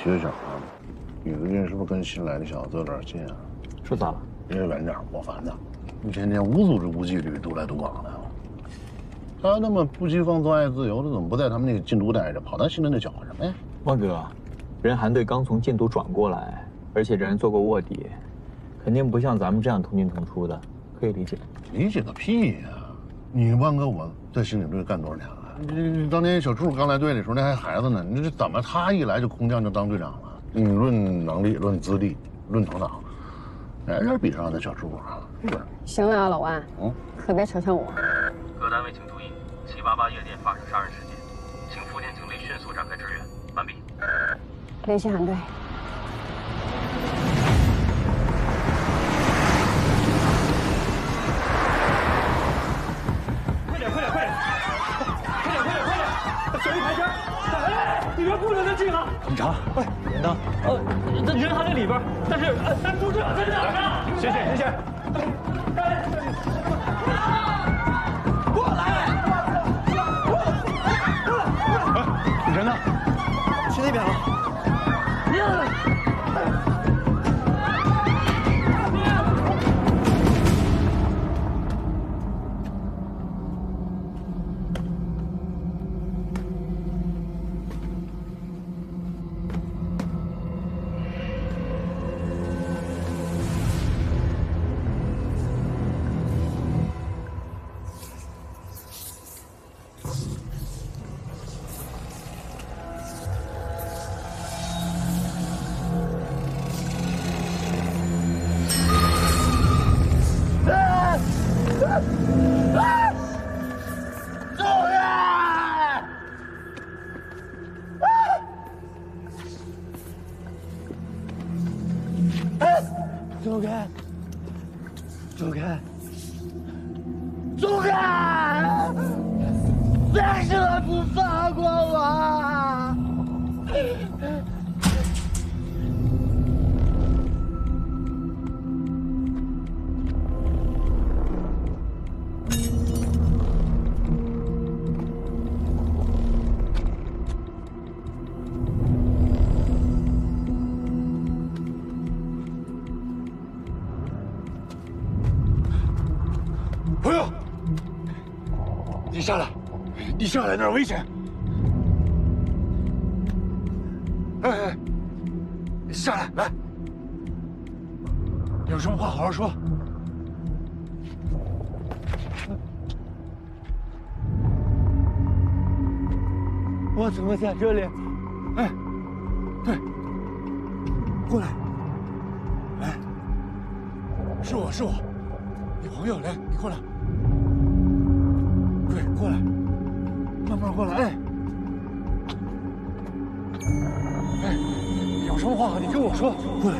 学长啊，你最近是不是跟新来的小子有点近啊？是咋了？别远点，我烦他。一天天无组织无纪律，独来独往的。他那么不羁放纵爱自由的，怎么不在他们那个禁毒待着，跑到新人那搅和什么呀？汪哥，人韩队刚从禁毒转过来，而且这人做过卧底，肯定不像咱们这样同进同出的，可以理解。理解个屁呀！你汪哥我在刑警队干多少年了？当年小柱刚来队的时候，那还孩子呢。你这怎么他一来就空降就当队长了？你论能力、论资历、论头脑，哪点比得上那小柱啊？是不是？行了啊，老万，可别扯上我。各单位请注意，788夜店发生杀人事件，请附近警力迅速展开支援。完毕。联系韩队。快点！小鱼盘旋！哎，里边不能进了。警察，喂，人呢？这人还在里边，但是组长在哪呢？谢谢。过来！人呢？去那边了。走开！为什么不放过我？朋友，你下来，那儿危险！哎，你下来，来，有什么话好好说。我怎么在这里？哎，对，过来，来，是我，你朋友，来，你过来。对，过来，慢慢过来，哎，有什么话你跟我说，过来，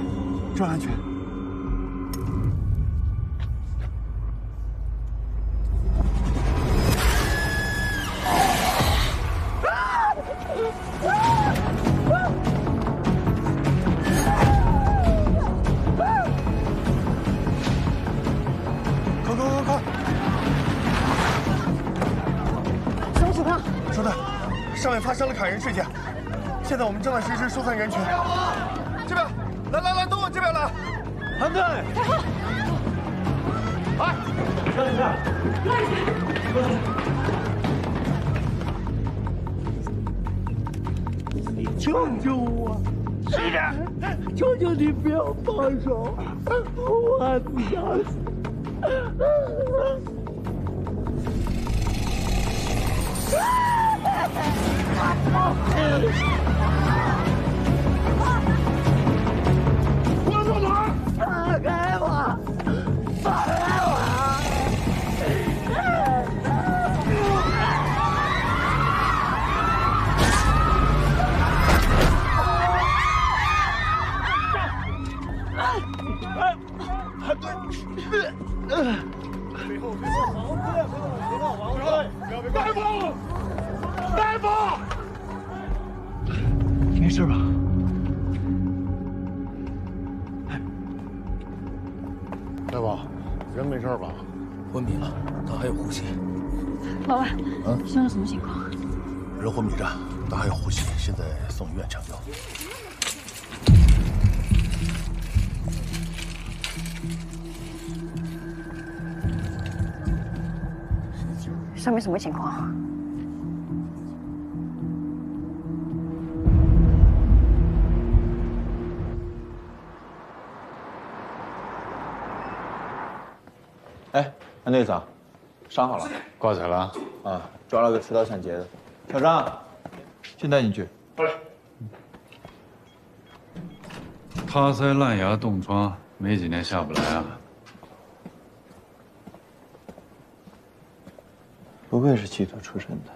注意安全。快！什么情况？首长，上面发生了砍人事件，现在我们正在实施疏散人群。这边，来，都往这边来。韩队，太后，来，让一下，你救救我！是的，求求你不要放手，我不想死。关住门！放开我！放开我！韩队，背后王队，大夫，你没事吧？大夫，人没事吧？昏迷了，但还有呼吸。老万，伤了什么情况？人昏迷着，但还有呼吸，现在送医院抢救。上面什么情况？哎，韩队长，伤好了，挂彩了啊，抓了个持刀抢劫的。小张，先带你去。好嘞。他塞烂牙冻疮，没几年下不来啊。不愧是缉毒出身的。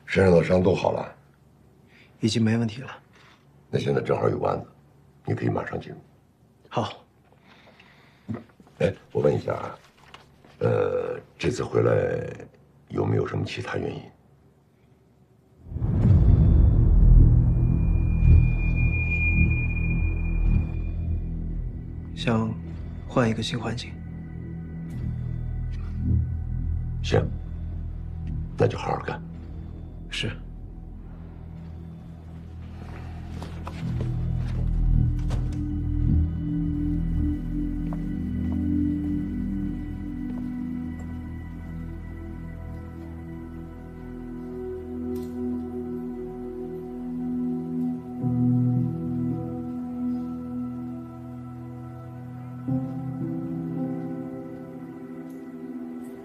身上的伤都好了，已经没问题了。那现在正好有案子，你可以马上进入。好。哎，我问一下啊，这次回来有没有什么其他原因？想换一个新环境。行，那就好好干。是。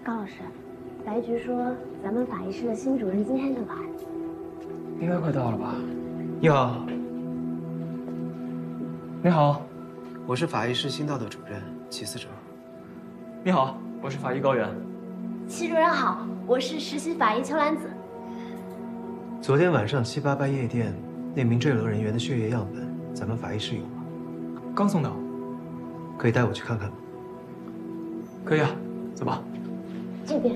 高老师，白局说咱们法医室的新主任今天就来，应该快到了吧？你好。你好，我是法医室新到的主任齐思哲。你好，我是法医高原。齐主任好，我是实习法医邱兰子。昨天晚上788夜店那名坠楼人员的血液样本，咱们法医室有吗？刚送到。可以带我去看看吗？可以啊，走吧。这边。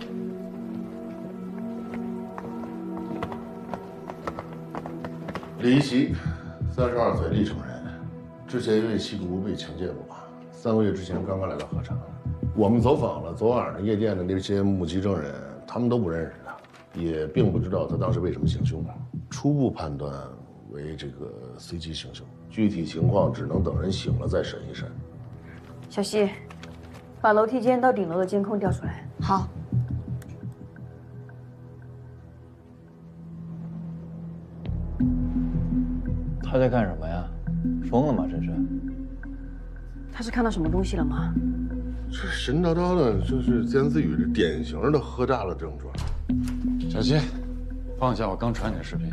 李一奇，32岁，历城人，之前因为吸毒被惩戒过，3个月之前刚刚来到合成。我们走访了昨晚上夜店的那些目击证人，他们都不认识他，也并不知道他当时为什么行凶。初步判断为这个随机行凶，具体情况只能等人醒了再审一审。小西，把楼梯间到顶楼的监控调出来。好。他在干什么呀？疯了吗？这是？他是看到什么东西了吗？这神叨叨的，就是自言自语，这典型的喝大了症状。小七，放下我刚传你的视频。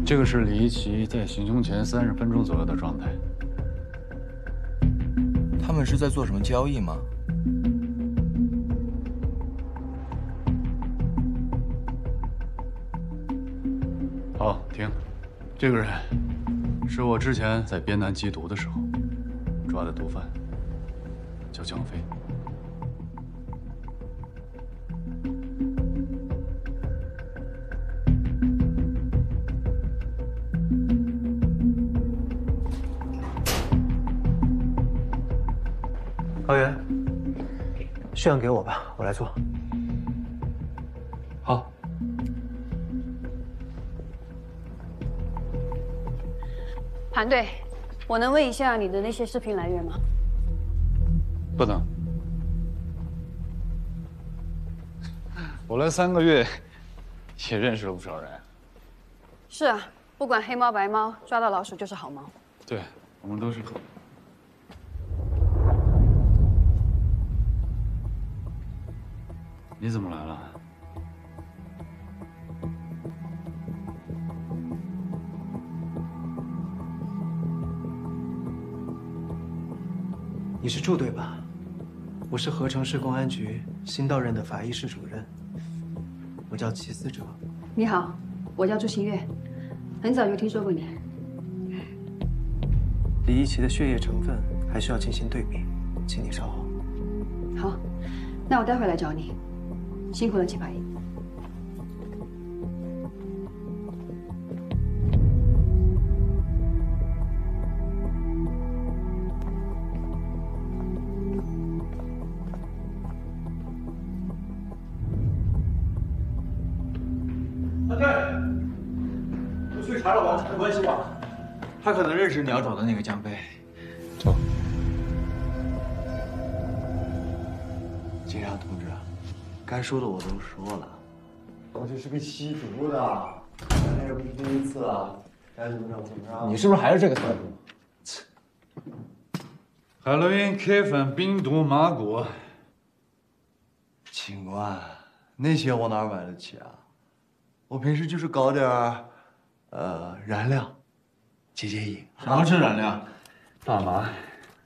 这个是李一奇在行凶前30分钟左右的状态。他们是在做什么交易吗？好，停。这个人是我之前在边南缉毒的时候抓的毒贩，叫江飞。高原，血样给我吧，我来做。好。韩队，我能问一下你的那些视频来源吗？不能。我来3个月，也认识了不少人。是啊，不管黑猫白猫，抓到老鼠就是好猫。对，我们都是好。你怎么来了？你是驻队吧？我是合成市公安局新到任的法医室主任，我叫齐思哲。你好，我叫朱新月，很早就听说过你。李一奇的血液成分还需要进行对比，请你稍后。好，那我待会来找你。辛苦了，齐法医。查了王灿的关系网，他可能认识你要找的那个江飞。走。警察同志，该说的我都说了，我这是个吸毒的，咱这不是第一次了，该怎么着怎么着。你是不是还是这个态度？海洛因、K 粉、冰毒、麻古。警官，那些我哪买得起啊？我平时就是搞点燃料，解瘾。什么是燃料？大麻，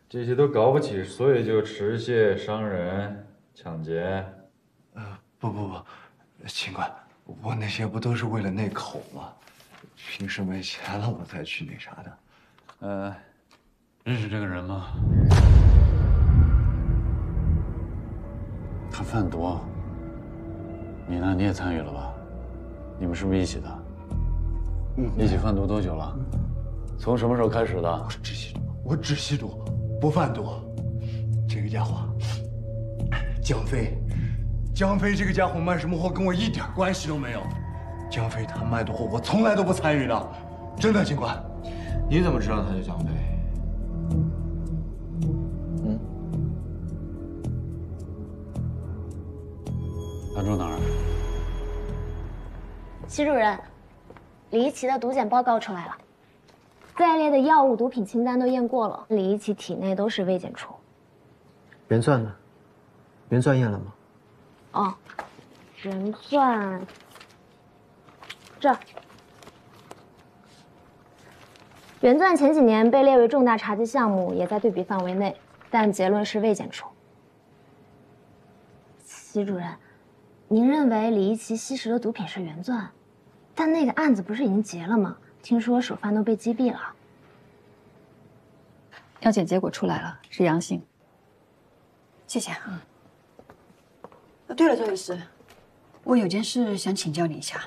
这些都搞不起，所以就持械伤人、抢劫。不，警官，我那些不都是为了那口吗？平时没钱了我才去那啥的。认识这个人吗？他贩毒，你呢？你也参与了吧？你们是不是一起的？一起贩毒多久了？从什么时候开始的？我只吸毒，不贩毒。这个家伙，江飞这个家伙卖什么货跟我一点关系都没有。江飞他卖的货我从来都不参与的，真的，警官。你怎么知道他叫江飞？他住哪儿？习主任，李一奇的毒检报告出来了，在列的药物、毒品清单都验过了，李一奇体内都是未检出。原钻呢？原钻验了吗？哦，原钻这儿。原钻前几年被列为重大查缉项目，也在对比范围内，但结论是未检出。习主任，您认为李一奇吸食的毒品是原钻，但那个案子不是已经结了吗？听说首犯都被击毙了。药检结果出来了，是阳性。谢谢。对了，周律师，我有件事想请教你一下。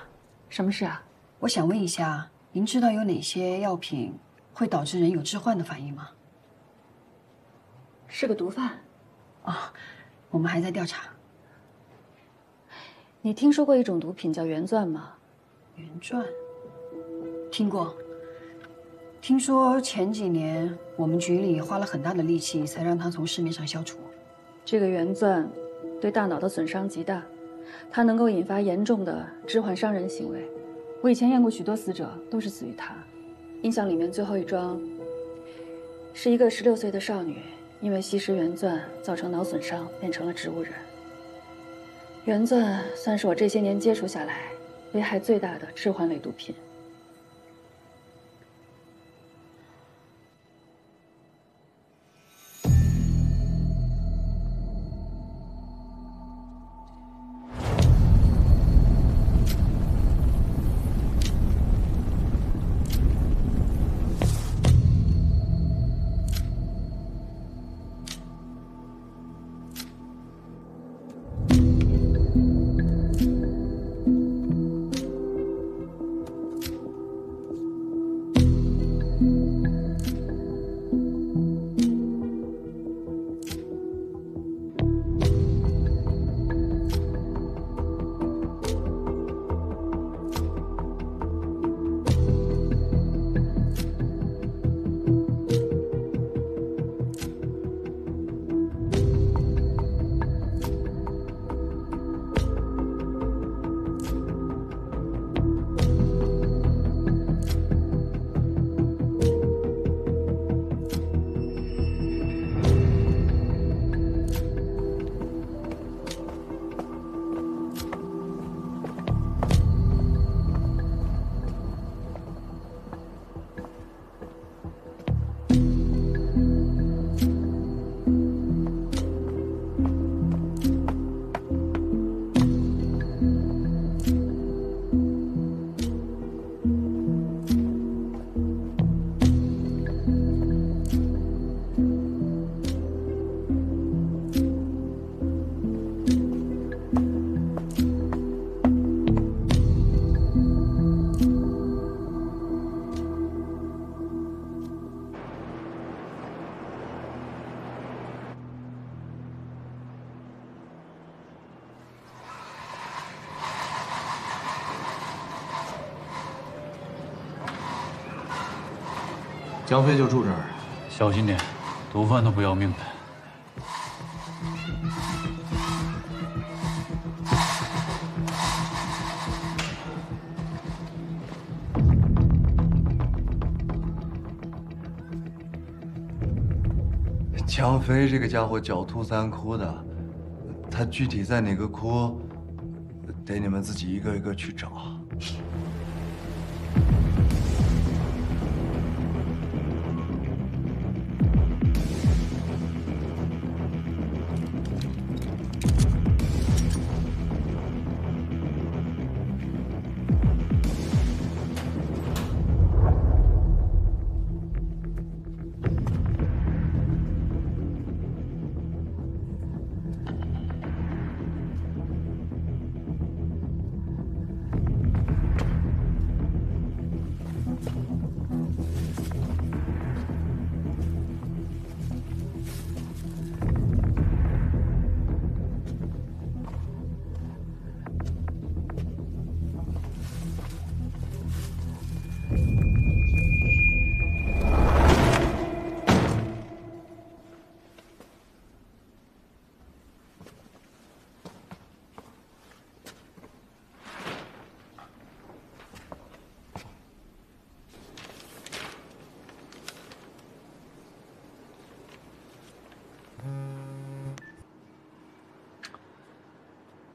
什么事啊？我想问一下，您知道有哪些药品会导致人有致幻的反应吗？是个毒贩。啊，我们还在调查。你听说过一种毒品叫原钻吗？原钻，听过。听说前几年我们局里花了很大的力气，才让它从市面上消除。这个原钻对大脑的损伤极大，它能够引发严重的致幻伤人行为。我以前验过许多死者，都是死于它。印象里面最后一桩是一个16岁的少女，因为吸食原钻造成脑损伤，变成了植物人。原钻算是我这些年接触下来危害最大的致幻类毒品。江飞就住这儿，小心点，毒贩都不要命的。江飞这个家伙狡兔三窟的，他具体在哪个窟，得你们自己一个一个去找。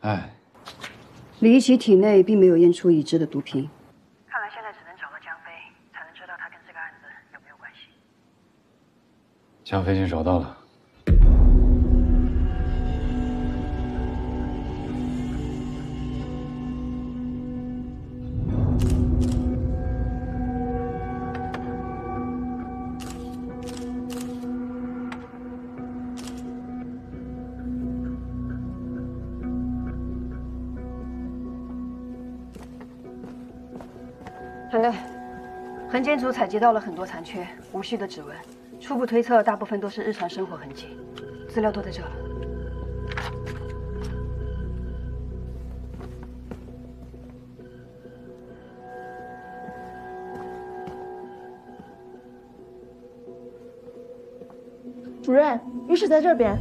哎，李一奇体内并没有验出已知的毒品，看来现在只能找到江飞，才能知道他跟这个案子有没有关系。江飞已经找到了。团队，痕检组采集到了很多残缺、无序的指纹，初步推测大部分都是日常生活痕迹，资料都在这了。主任，浴室在这边。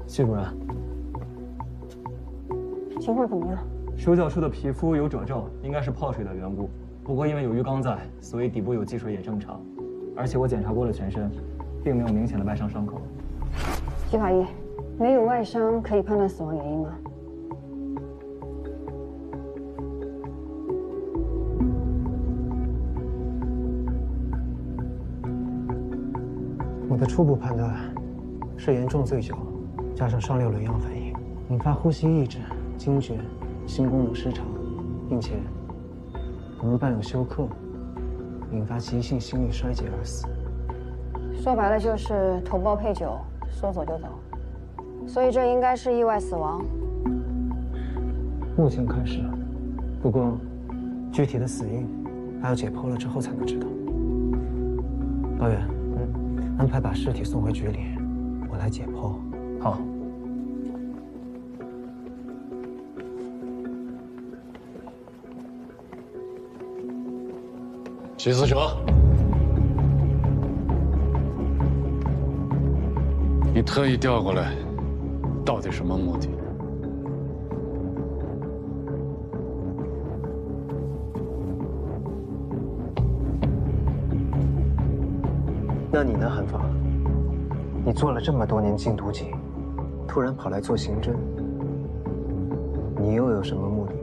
谢主任，情况怎么样？手脚处的皮肤有褶皱，应该是泡水的缘故。不过因为有浴缸在，所以底部有积水也正常。而且我检查过了全身，并没有明显的外伤伤口。徐法医，没有外伤可以判断死亡原因吗？我的初步判断是严重醉酒，加上上6轮样反应，引发呼吸抑制、惊厥、心功能失常，并且容易伴有休克，引发急性心力衰竭而死。说白了就是头孢配酒，说走就走。所以这应该是意外死亡。目前看是，不过具体的死因还要解剖了之后才能知道。高远，安排把尸体送回局里，我来解剖。好。徐思哲，你特意调过来，到底什么目的？那你呢，韩芳？你做了这么多年禁毒警，突然跑来做刑侦，你又有什么目的？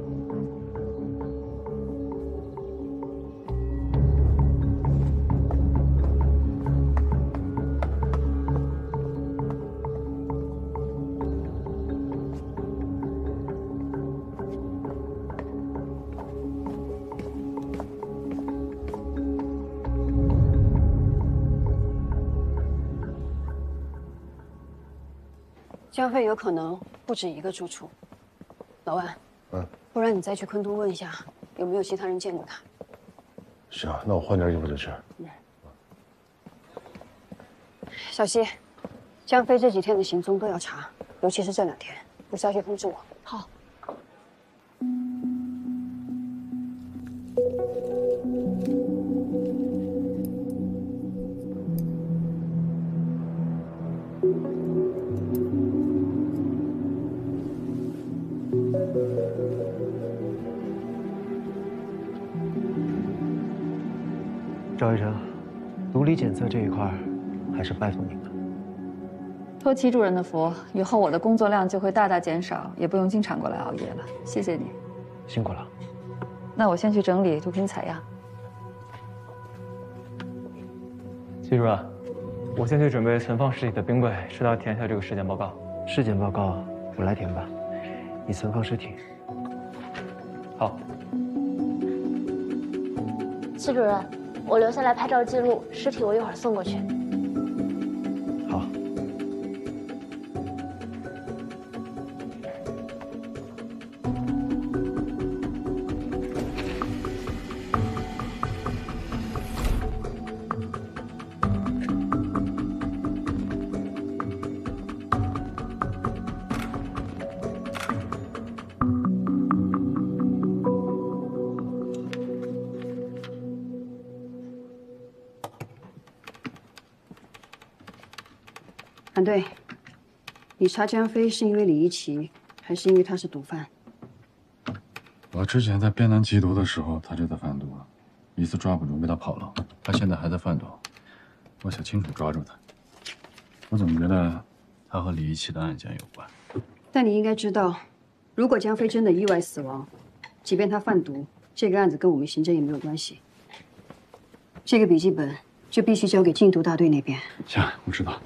江飞有可能不止一个住处。老万，不然你再去昆都问一下，有没有其他人见过他。行，那我换件衣服就去。小溪，江飞这几天的行踪都要查，尤其是这2天，有消息通知我。好。赵医生，毒理检测这一块，还是拜托您了。托齐主任的福，以后我的工作量就会大大减少，也不用经常过来熬夜了。谢谢你，辛苦了。那我先去整理毒品采样。齐主任，我先去准备存放尸体的冰柜，是要填一下这个尸检报告。尸检报告我来填吧，你存放尸体。好。齐主任，我留下来拍照记录，尸体我一会儿送过去。好。韩队，你查江飞是因为李一奇，还是因为他是毒贩？我之前在边南缉毒的时候，他就在贩毒了，一次抓捕中被他跑了，他现在还在贩毒，我想清楚抓住他。我总觉得他和李一奇的案件有关。但你应该知道，如果江飞真的意外死亡，即便他贩毒，这个案子跟我们刑侦也没有关系。这个笔记本就必须交给禁毒大队那边。行，我知道。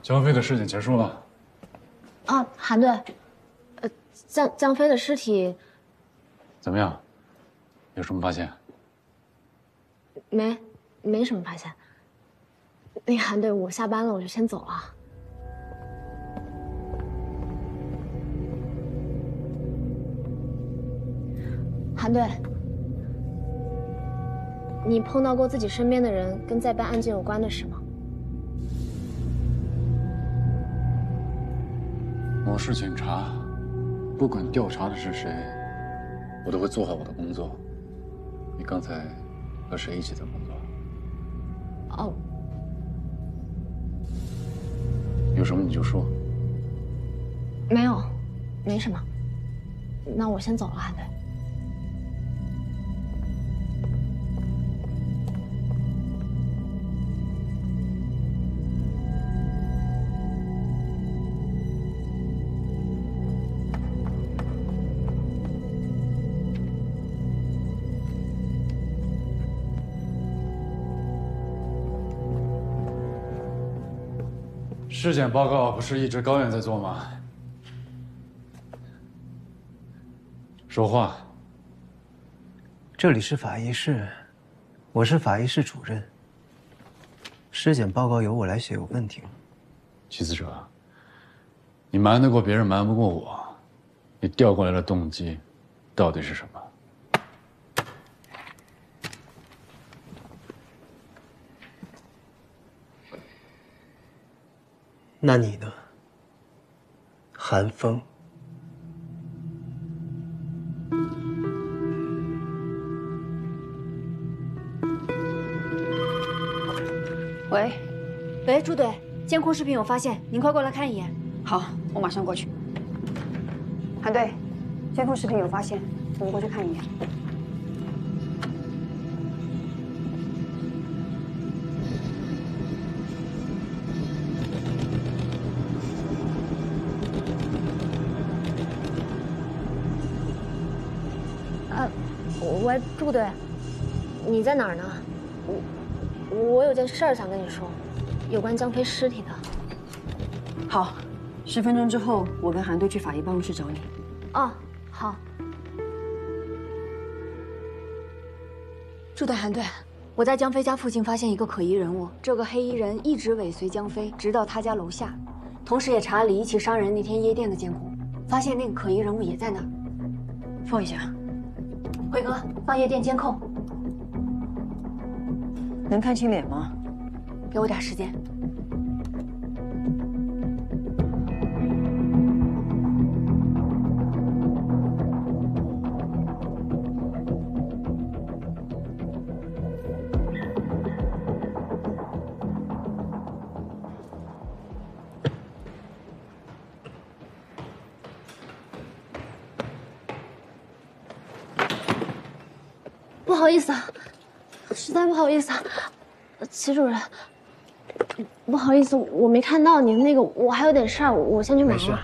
江飞的事情结束了。啊，韩队，江飞的尸体怎么样？有什么发现？没什么发现。那韩队，我下班了，我就先走了。韩队，你碰到过自己身边的人跟在办案件有关的事吗？我是警察，不管调查的是谁，我都会做好我的工作。你刚才和谁一起在工作？哦，有什么你就说。没有，没什么。那我先走了，韩队。尸检报告不是一直高远在做吗？说话。这里是法医室，我是法医室主任。尸检报告由我来写有问题吗？齐思哲，你瞒得过别人，瞒不过我。你调过来的动机到底是什么？那你呢，韩风？喂，朱队，监控视频有发现，您快过来看一眼。好，我马上过去。韩队，监控视频有发现，我们过去看一眼。喂，朱队，你在哪儿呢？我有件事儿想跟你说，有关江飞尸体的。好，10分钟之后，我跟韩队去法医办公室找你。哦，好。驻队韩队，我在江飞家附近发现一个可疑人物，这个黑衣人一直尾随江飞，直到他家楼下，同时也查了李一奇伤人那天夜店的监控，发现那个可疑人物也在那儿。放一下。辉哥，放夜店监控。能看清脸吗？给我点时间。不好意思啊，实在不好意思啊，齐主任，不好意思，我没看到您那个，我还有点事儿，我先去忙了。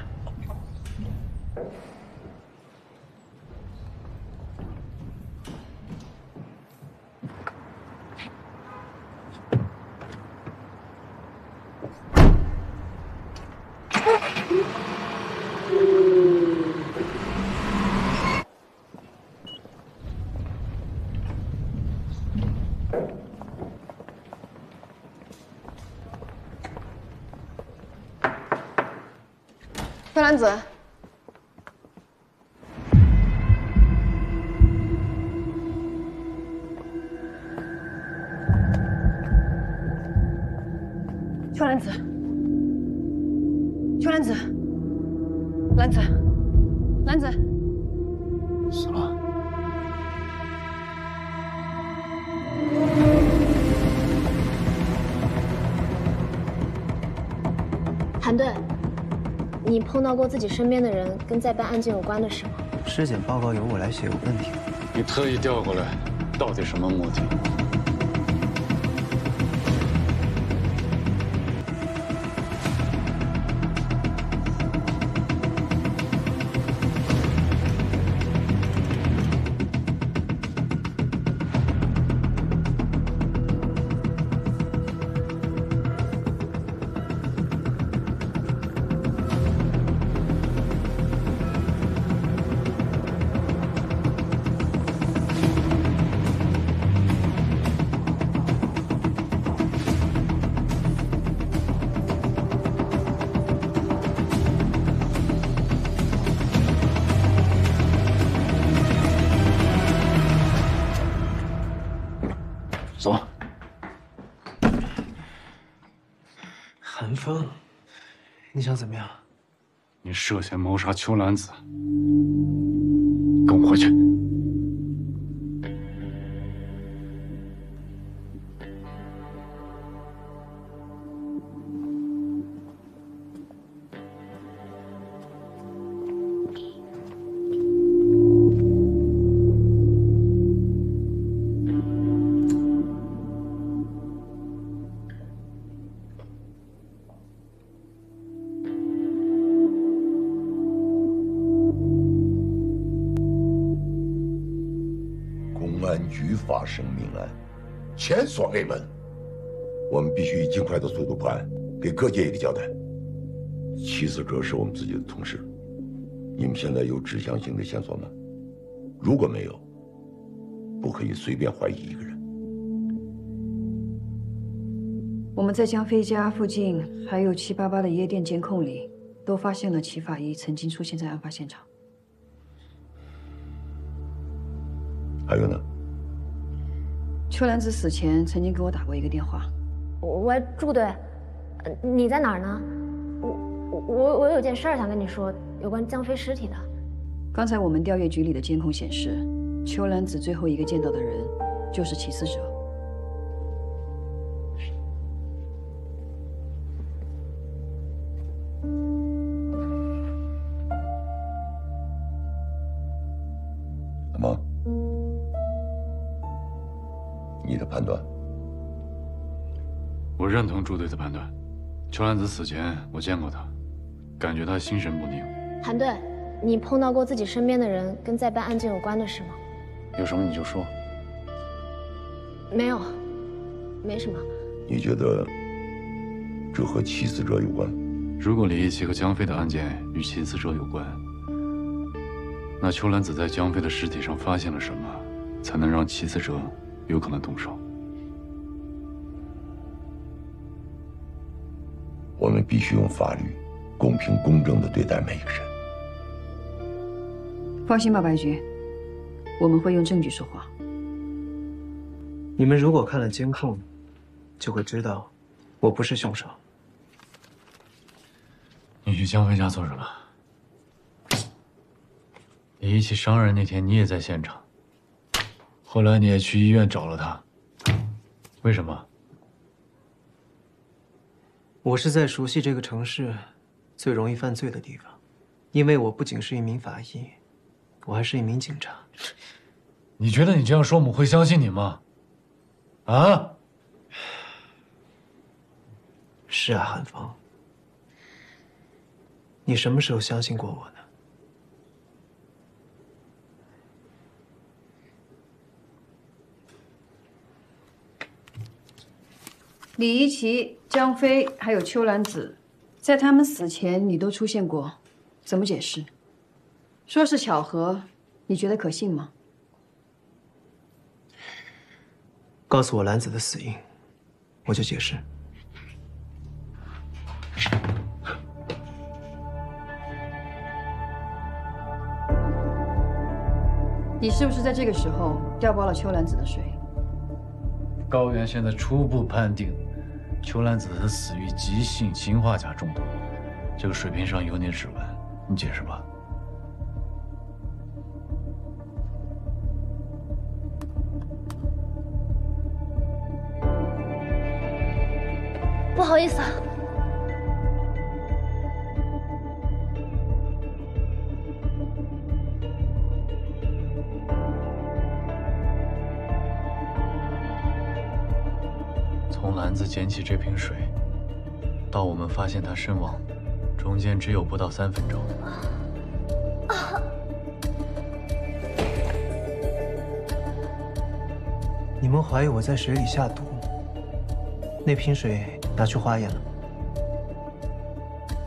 柯兰子，秋兰子，秋兰子，兰子，兰子，死了。韩队。你碰到过自己身边的人跟在办案件有关的事吗？尸检报告由我来写有问题吗？你特意调过来，到底什么目的？走。韩风，你想怎么样？你涉嫌谋杀秋兰子，跟我回去。公安局发生命案，前所未闻。我们必须以尽快的速度破案，给各界一个交代。起死者是我们自己的同事，你们现在有指向性的线索吗？如果没有，不可以随便怀疑一个人。我们在江飞家附近还有788的夜店监控里，都发现了齐法医曾经出现在案发现场。还有呢？秋兰子死前曾经给我打过一个电话。喂，朱队，你在哪儿呢？我有件事儿想跟你说，有关江飞尸体的。刚才我们调阅局里的监控显示，秋兰子最后一个见到的人就是起死者。阿毛，你的判断？我认同朱队的判断。秋兰子死前我见过她，感觉她心神不宁。韩队，你碰到过自己身边的人跟在办案件有关的事吗？有什么你就说。没有，没什么。你觉得这和起死者有关？如果李一奇和江飞的案件与起死者有关，那秋兰子在江飞的尸体上发现了什么，才能让起死者有可能动手。我们必须用法律公平公正地对待每一个人。放心吧，白局，我们会用证据说话。你们如果看了监控，就会知道我不是凶手。你去江飞家做什么？李一起伤人那天你也在现场，后来你也去医院找了他，为什么？我是在熟悉这个城市最容易犯罪的地方，因为我不仅是一名法医，我还是一名警察。你觉得你这样说我们会相信你吗？啊？是啊，韩风，你什么时候相信过我呢？李一奇、江飞还有秋兰子，在他们死前你都出现过，怎么解释？说是巧合，你觉得可信吗？告诉我兰子的死因，我就解释。你是不是在这个时候调包了秋兰子的水？高原现在初步判定，秋兰子的死于急性氰化钾中毒，这个水瓶上有你的指纹，你解释吧。不好意思啊。从兰子捡起这瓶水，到我们发现她身亡，中间只有不到3分钟。你们怀疑我在水里下毒？那瓶水拿去化验了吗？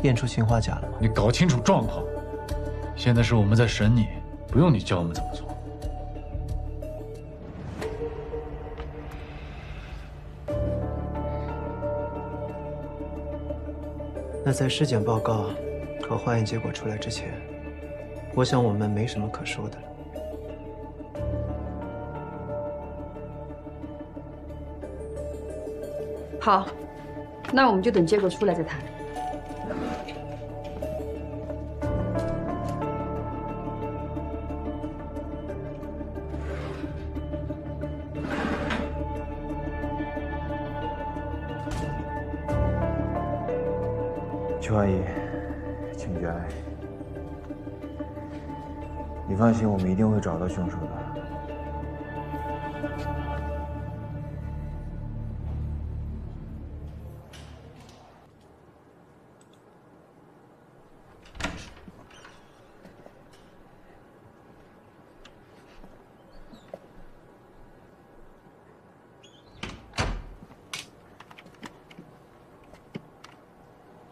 验出氰化钾了吗？你搞清楚状况。现在是我们在审你，不用你教我们怎么做。那在尸检报告和化验结果出来之前，我想我们没什么可说的了。好，那我们就等结果出来再谈。邱阿姨，请节哀。你放心，我们一定会找到凶手的。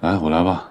来，我来吧。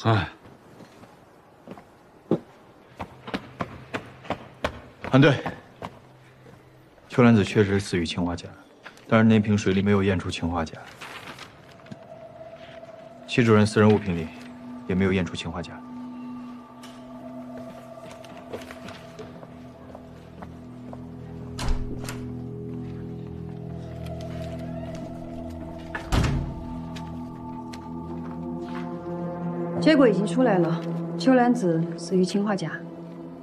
哎，韩队，邱兰子确实死于氰化钾，但是那瓶水里没有验出氰化钾。戚主任私人物品里也没有验出氰化钾。结果已经出来了，秋兰子死于氰化钾。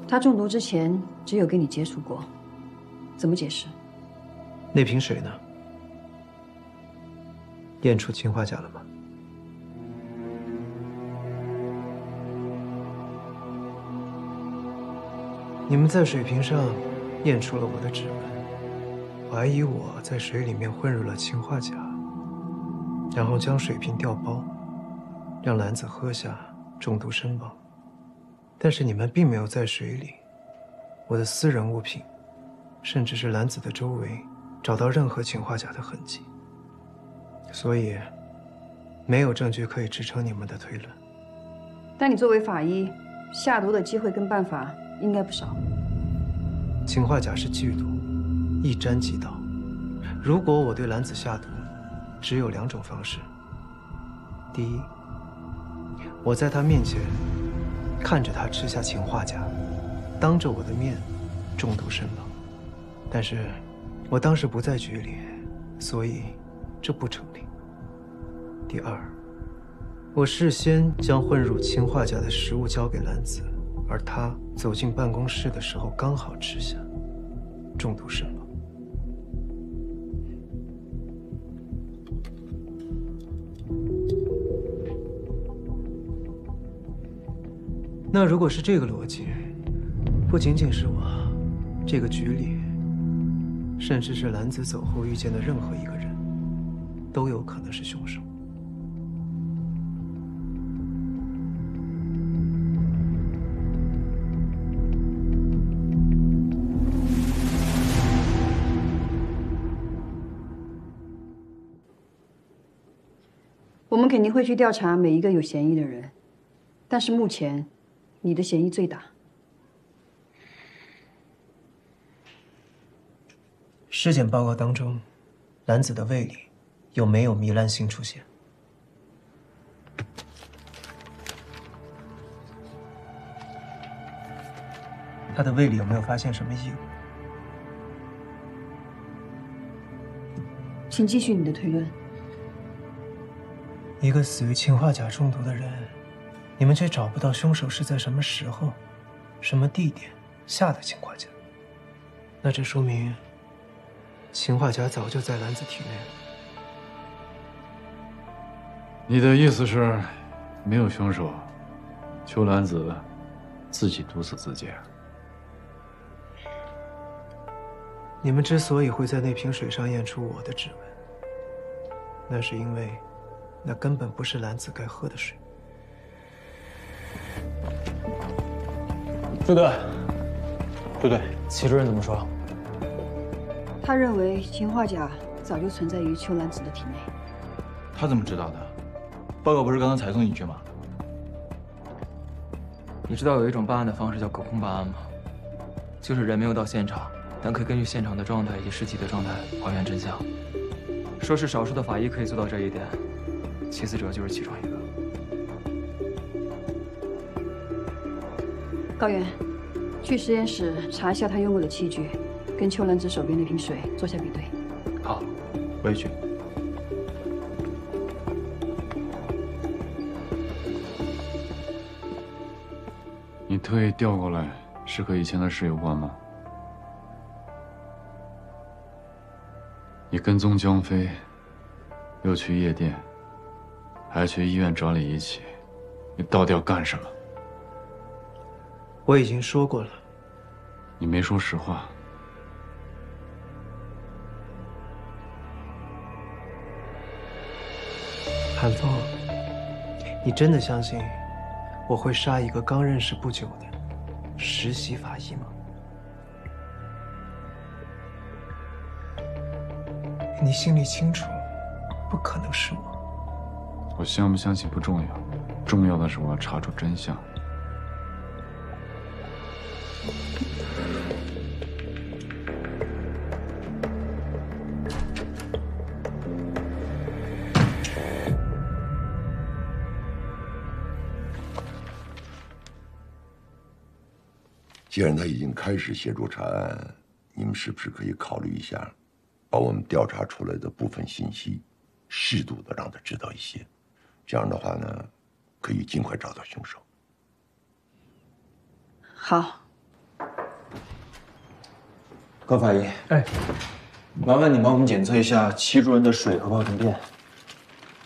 她中毒之前只有跟你接触过，怎么解释？那瓶水呢？验出氰化钾了吗？你们在水瓶上验出了我的指纹，怀疑我在水里面混入了氰化钾，然后将水瓶调包，让兰子喝下，中毒身亡。但是你们并没有在水里，我的私人物品，甚至是兰子的周围找到任何氰化钾的痕迹，所以没有证据可以支撑你们的推论。但你作为法医，下毒的机会跟办法应该不少。氰化钾是剧毒，一沾即倒。如果我对兰子下毒，只有2种方式：第一，我在她面前看着她吃下氰化钾，当着我的面中毒身亡。但是我当时不在局里，所以这不成立。第二，我事先将混入氰化钾的食物交给兰子，而她走进办公室的时候刚好吃下，中毒身亡。那如果是这个逻辑，不仅仅是我，这个局里，甚至是兰子走后遇见的任何一个人，都有可能是凶手。我们肯定会去调查每一个有嫌疑的人，但是目前，你的嫌疑最大。尸检报告当中，兰子的胃里有没有糜烂性出现？她的胃里有没有发现什么异物？请继续你的推论。一个死于氰化钾中毒的人，你们却找不到凶手是在什么时候、什么地点下的氰化钾，那这说明氰化钾早就在兰子体内了。你的意思是，没有凶手，秋兰子自己毒死自己？你们之所以会在那瓶水上验出我的指纹，那是因为那根本不是兰子该喝的水。朱队，朱队，齐主任怎么说？他认为氰化钾早就存在于秋兰子的体内。他怎么知道的？报告不是刚刚才送你去吗？你知道有一种办案的方式叫隔空办案吗？就是人没有到现场，但可以根据现场的状态以及尸体的状态还原真相。说是少数的法医可以做到这一点，其死者就是其中一个。高原，去实验室查一下他用过的器具，跟秋兰子手边那瓶水做下比对。好，我也去。你特意调过来，是和以前的事有关吗？你跟踪江飞，又去夜店，还去医院找李一起，你到底要干什么？我已经说过了。你没说实话。韩风，你真的相信我会杀一个刚认识不久的实习法医吗？你心里清楚，不可能是我。我相不相信不重要，重要的是我要查出真相。既然他已经开始协助查案，你们是不是可以考虑一下，把我们调查出来的部分信息，适度的让他知道一些？这样的话呢，可以尽快找到凶手。好。高法医，哎，麻烦你帮我们检测一下齐主任的水和泡腾片，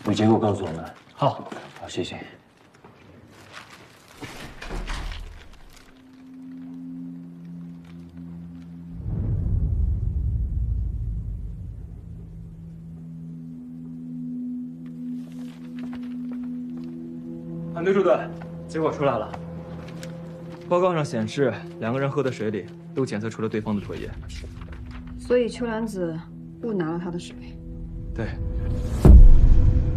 有结果告诉我们。好，好，谢谢。韩队出队，结果出来了。报告上显示，两个人喝的水里都检测出了对方的唾液，所以秋兰子误拿了他的水。对，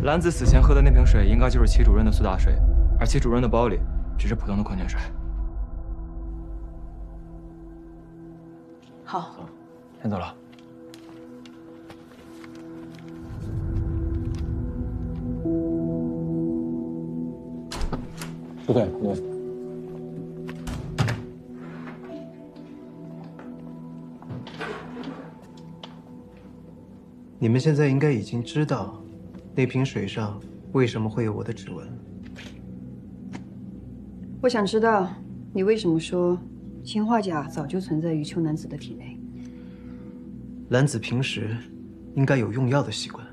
兰子死前喝的那瓶水应该就是齐主任的苏打水，而齐主任的包里只是普通的矿泉水。好，先走了。不对，不对。你们现在应该已经知道，那瓶水上为什么会有我的指纹。我想知道你为什么说氰化钾早就存在于秋南子的体内。兰子平时应该有用药的习惯。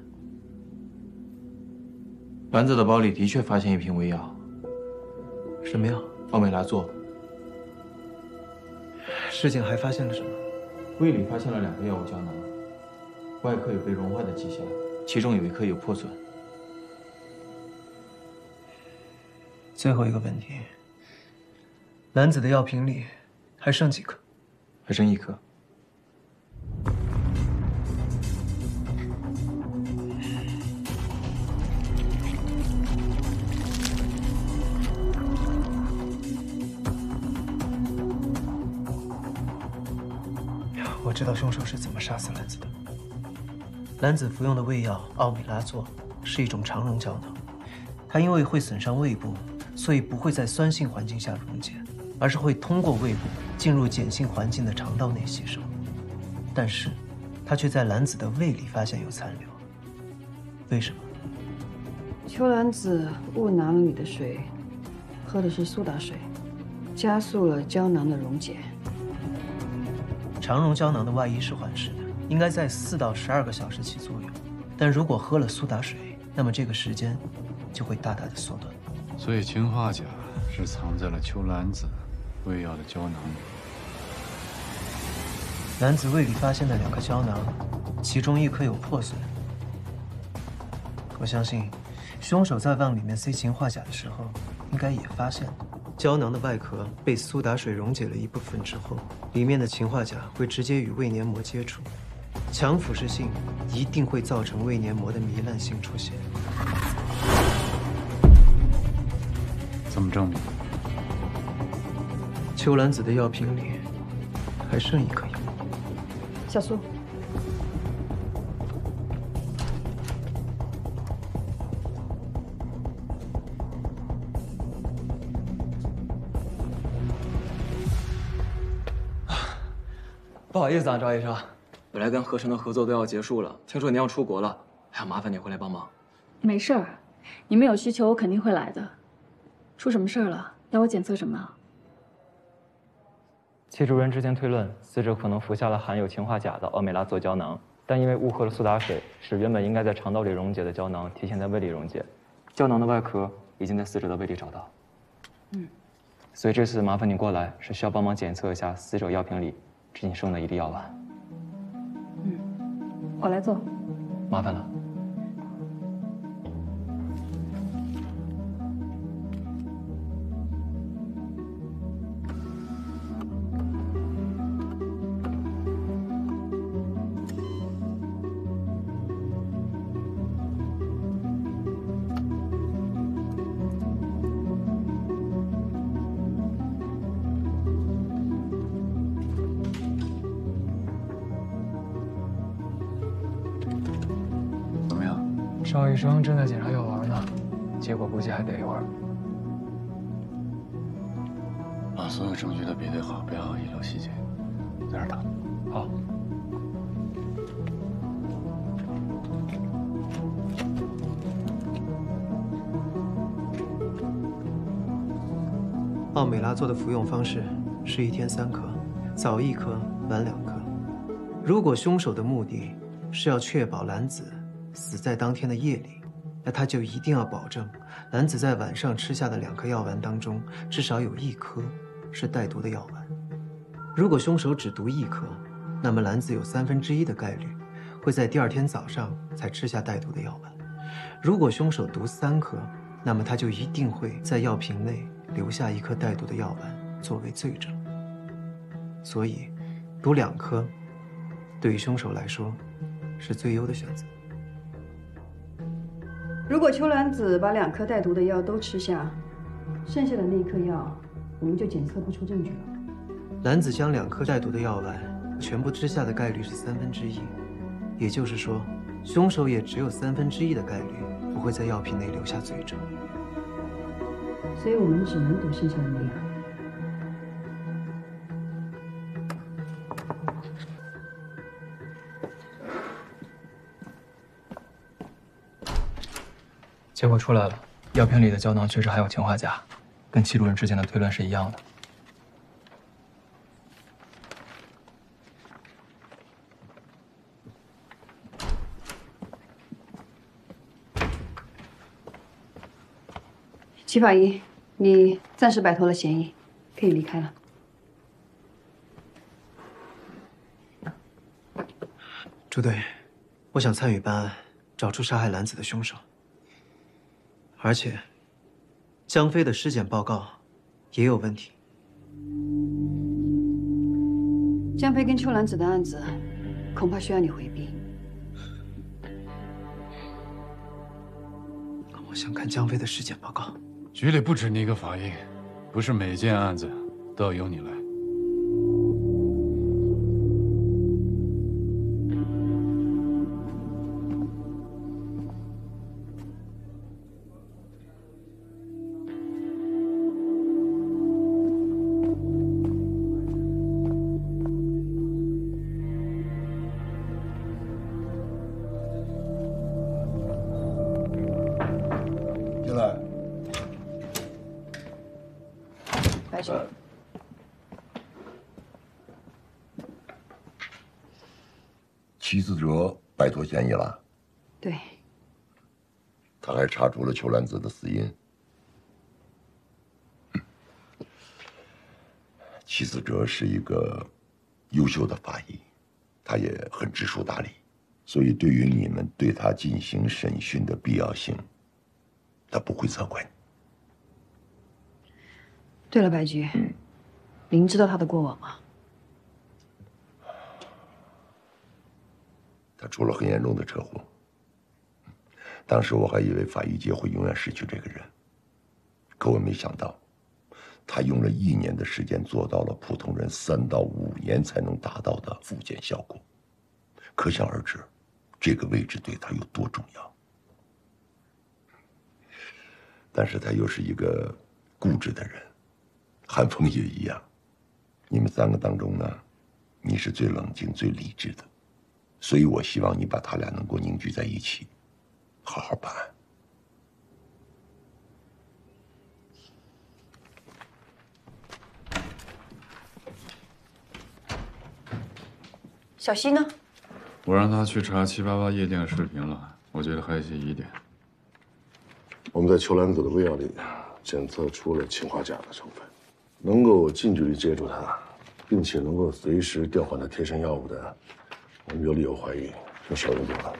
兰子的包里的确发现一瓶胃药。什么药？奥美拉唑。尸检还发现了什么？胃里发现了2个药物胶囊，外壳有被融化的迹象，其中有一颗有破损。最后一个问题，兰子的药瓶里还剩几颗？还剩1颗。我知道凶手是怎么杀死兰子的。兰子服用的胃药奥美拉唑是一种肠溶胶囊，它因为会损伤胃部，所以不会在酸性环境下溶解，而是会通过胃部进入碱性环境的肠道内吸收。但是，它却在兰子的胃里发现有残留。为什么？秋兰子误拿了你的水，喝的是苏打水，加速了胶囊的溶解。肠溶胶囊的外衣是缓释的，应该在4到12个小时起作用。但如果喝了苏打水，那么这个时间就会大大的缩短。所以氰化钾是藏在了秋兰子胃药的胶囊里。兰子胃里发现的2颗胶囊，其中1颗有破损。我相信，凶手在往里面塞氰化钾的时候，应该也发现了。胶囊的外壳被苏打水溶解了一部分之后，里面的氰化钾会直接与胃黏膜接触，强腐蚀性一定会造成胃黏膜的糜烂性出现。怎么证明？秋兰子的药瓶里还剩1颗药。小苏，不好意思啊，赵医生，本来跟合成的合作都要结束了，听说您要出国了，还要麻烦你回来帮忙。没事儿，你们有需求我肯定会来的。出什么事儿了？要我检测什么？齐主任之前推论，死者可能服下了含有氰化钾的奥美拉唑胶囊，但因为误喝了苏打水，使原本应该在肠道里溶解的胶囊提前在胃里溶解。胶囊的外壳已经在死者的胃里找到。所以这次麻烦你过来，是需要帮忙检测一下死者药瓶里只仅剩的一粒药丸。我来做。麻烦了。邵医生正在检查药丸呢，结果估计还得一会儿。把所有证据都比对好，不要遗漏细节。在这儿等。好。奥美拉唑的服用方式是1天3颗，早1颗，晚2颗。如果凶手的目的是要确保兰子死在当天的夜里，那他就一定要保证兰子在晚上吃下的2颗药丸当中，至少有1颗是带毒的药丸。如果凶手只毒1颗，那么兰子有1/3的概率会在第2天早上才吃下带毒的药丸。如果凶手毒3颗，那么他就一定会在药瓶内留下1颗带毒的药丸作为罪证。所以，毒2颗对于凶手来说是最优的选择。如果秋兰子把2颗带毒的药都吃下，剩下的那1颗药我们就检测不出证据了。兰子将2颗带毒的药丸全部吃下的概率是1/3，也就是说，凶手也只有1/3的概率不会在药瓶内留下罪证。所以我们只能赌剩下的那1颗。结果出来了，药瓶里的胶囊确实还有氰化钾，跟戚主任之前的推论是一样的。齐法医，你暂时摆脱了嫌疑，可以离开了。朱队，我想参与办案，找出杀害兰子的凶手。而且，江飞的尸检报告也有问题。江飞跟秋兰子的案子，恐怕需要你回避。我想看江飞的尸检报告。局里不止你一个法医，不是每件案子都要由你来。进来。白局，齐思哲摆脱嫌疑了。对，他还查出了秋兰子的死因。齐思哲是一个优秀的法医，他也很知书达理，所以对于你们对他进行审讯的必要性，他不会责怪你。对了，白局，您知道他的过往吗？他出了很严重的车祸，当时我还以为法医界会永远失去这个人，可我没想到，他用了1年的时间做到了普通人3到5年才能达到的复健效果，可想而知，这个位置对他有多重要。但是他又是一个固执的人。韩风也一样，你们3个当中呢，你是最冷静、最理智的，所以我希望你把他俩能够凝聚在一起，好好办案。小西呢？我让他去查788夜店的视频了，我觉得还有一些疑点。我们在秋兰子的胃药里检测出了氰化钾的成分。能够近距离接触它，并且能够随时调换它贴身药物的，我们有理由怀疑是少人多了。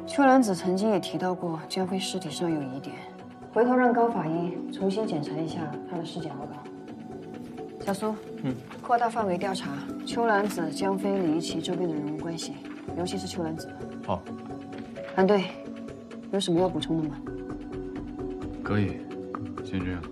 秋兰子曾经也提到过江飞尸体上有疑点，回头让高法医重新检查一下他的尸检报告。小苏，扩大范围调查秋兰子、江飞、李一奇周边的人物关系，尤其是秋兰子。好。韩队，有什么要补充的吗？可以。先这样。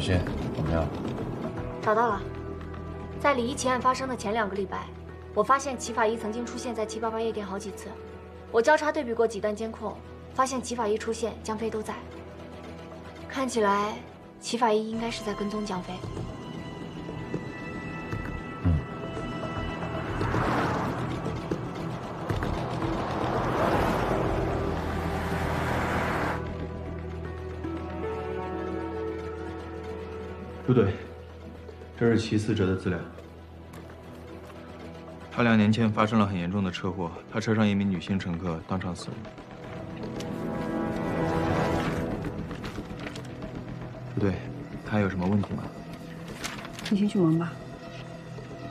欣，怎么样？找到了，在李一奇案发生的前2个礼拜，我发现齐法医曾经出现在788夜店好几次。我交叉对比过几段监控，发现齐法医出现，江飞都在。看起来，齐法医应该是在跟踪江飞。不对，这是齐死者的资料。他2年前发生了很严重的车祸，他车上一名女性乘客当场死亡。不对，他还有什么问题吗？你先去忙吧。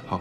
好。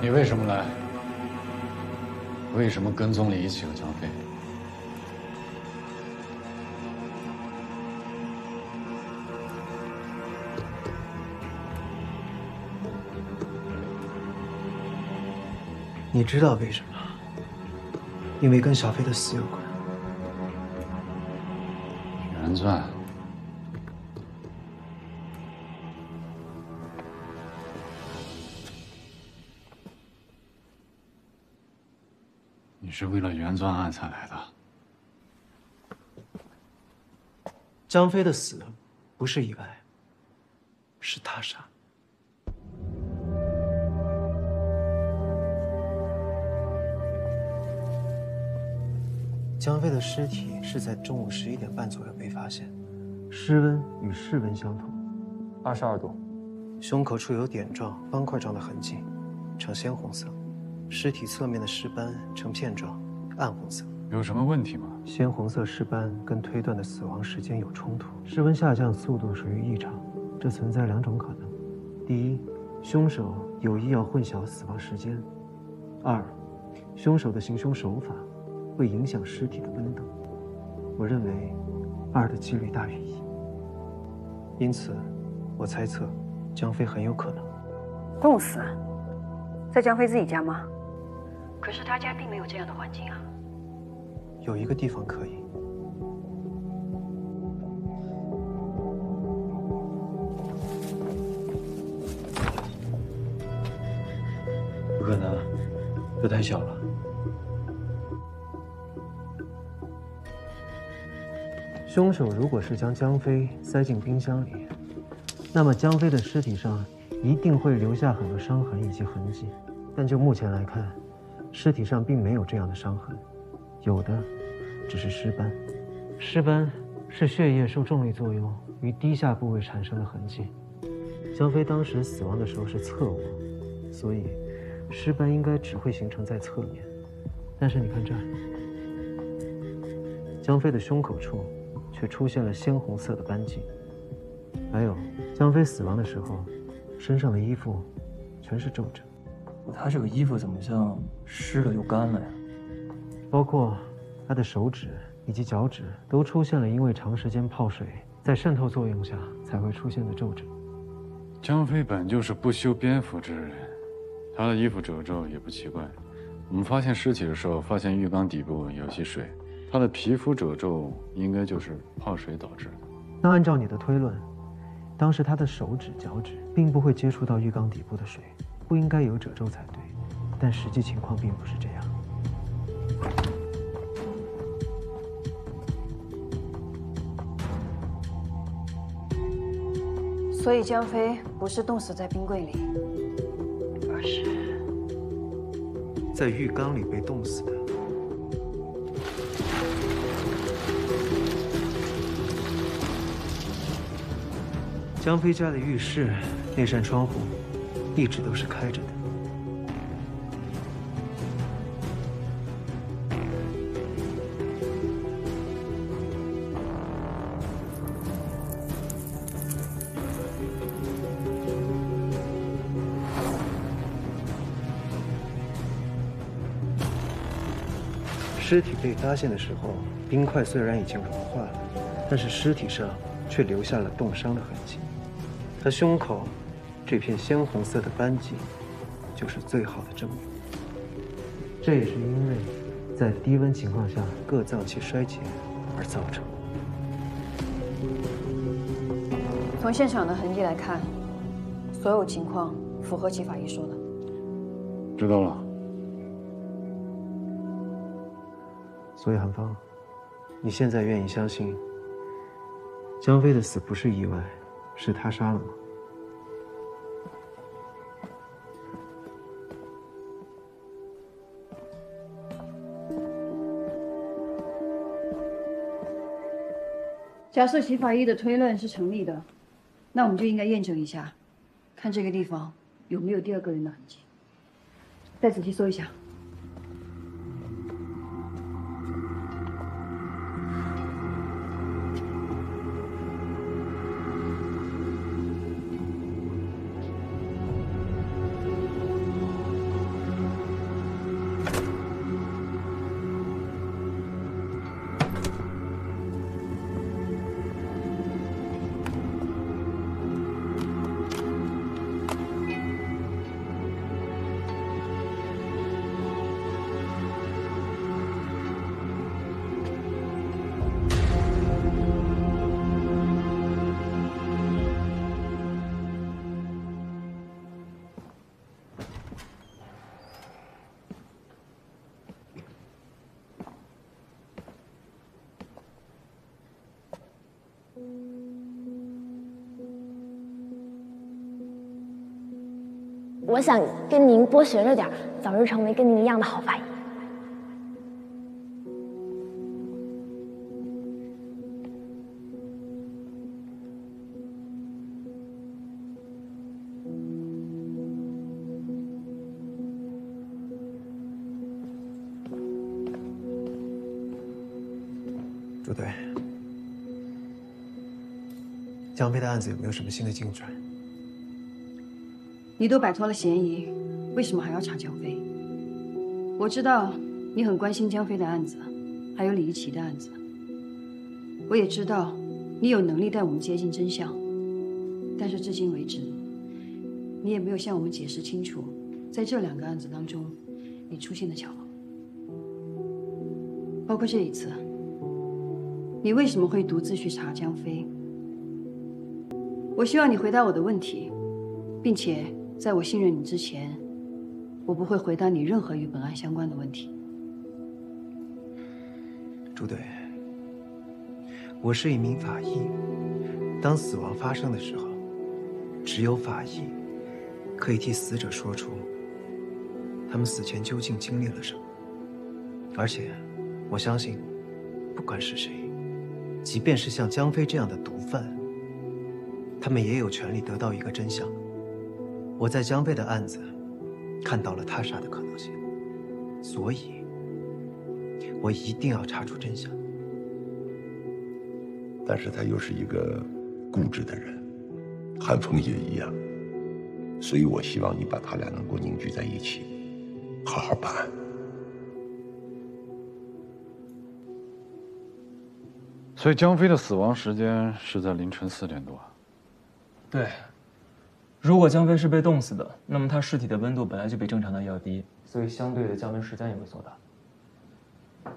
你为什么来？为什么跟踪李一奇和江飞？你知道为什么？因为跟小飞的死有关。原钻。你是为了原钻案才来的？江飞的死不是意外，是他杀。江飞的尸体是在中午11点半左右被发现，尸温与室温相同，22度，胸口处有点状、方块状的痕迹，呈鲜红色。尸体侧面的尸斑呈片状，暗红色。有什么问题吗？鲜红色尸斑跟推断的死亡时间有冲突，室温下降速度属于异常，这存在2种可能：第一，凶手有意要混淆死亡时间；二，凶手的行凶手法会影响尸体的温度。我认为2的几率大于1，因此，我猜测江飞很有可能冻死，在江飞自己家吗？可是他家并没有这样的环境啊。有一个地方可以。不可能，这太小了。凶手如果是将江飞塞进冰箱里，那么江飞的尸体上一定会留下很多伤痕以及痕迹。但就目前来看，尸体上并没有这样的伤痕，有的只是尸斑。尸斑是血液受重力作用于低下部位产生的痕迹。江飞当时死亡的时候是侧卧，所以尸斑应该只会形成在侧面。但是你看这儿，江飞的胸口处却出现了鲜红色的斑迹。还有，江飞死亡的时候，身上的衣服全是皱褶。他这个衣服怎么像湿了又干了呀？包括他的手指以及脚趾都出现了因为长时间泡水在渗透作用下才会出现的皱褶。江飞本就是不修边幅之人，他的衣服褶皱也不奇怪。我们发现尸体的时候，发现浴缸底部有些水，他的皮肤褶皱应该就是泡水导致的。那按照你的推论，当时他的手指、脚趾并不会接触到浴缸底部的水，不应该有褶皱才对。但实际情况并不是这样。所以江飞不是冻死在冰柜里，而是在浴缸里被冻死的。江飞家的浴室那扇窗户一直都是开着的。尸体被发现的时候，冰块虽然已经融化了，但是尸体上却留下了冻伤的痕迹。他胸口这片鲜红色的斑迹，就是最好的证明。这也是因为在低温情况下各脏器衰竭而造成。从现场的痕迹来看，所有情况符合齐法医说的。知道了。所以韩芳，你现在愿意相信江飞的死不是意外，是他杀了吗？假设齐法医的推论是成立的，那我们就应该验证一下，看这个地方有没有第二个人的痕迹。再仔细搜一下。我想跟您多学着点，早日成为跟您一样的好法医。朱队，江飞的案子有没有什么新的进展？你都摆脱了嫌疑，为什么还要查江飞？我知道你很关心江飞的案子，还有李一奇的案子。我也知道你有能力带我们接近真相，但是至今为止，你也没有向我们解释清楚，在这两个案子当中，你出现的巧合，包括这一次，你为什么会独自去查江飞？我希望你回答我的问题，并且在我信任你之前，我不会回答你任何与本案相关的问题。朱队，我是一名法医，当死亡发生的时候，只有法医可以替死者说出他们死前究竟经历了什么。而且，我相信，不管是谁，即便是像江飞这样的毒贩，他们也有权利得到一个真相。我在江飞的案子看到了他杀的可能性，所以我一定要查出真相。但是他又是一个固执的人，韩风也一样，所以我希望你把他俩能够凝聚在一起，好好办案。所以江飞的死亡时间是在凌晨4点多。对，如果江飞是被冻死的，那么他尸体的温度本来就比正常的要低，所以相对的降温时间也会缩短。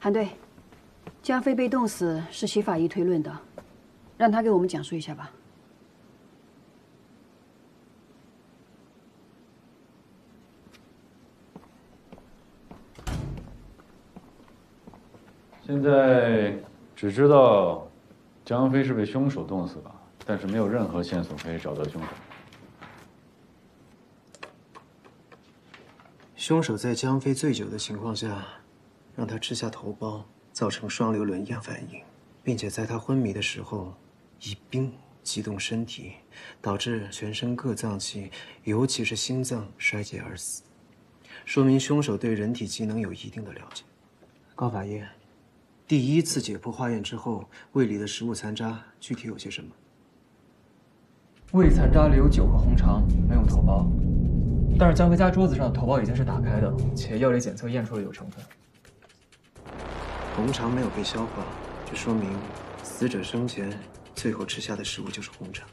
韩队，江飞被冻死是齐法医推论的，让他给我们讲述一下吧。现在只知道江飞是被凶手冻死的，但是没有任何线索可以找到凶手。凶手在江飞醉酒的情况下，让他吃下头孢，造成双硫仑样反应，并且在他昏迷的时候以冰激动身体，导致全身各脏器，尤其是心脏衰竭而死，说明凶手对人体机能有一定的了解。高法医，第一次解剖化验之后，胃里的食物残渣具体有些什么？胃残渣里有酒和红肠，没有头孢。但是江飞家桌子上的头孢已经是打开的，且药理检测验出了有成分。红肠没有被消化，这说明死者生前最后吃下的食物就是红肠。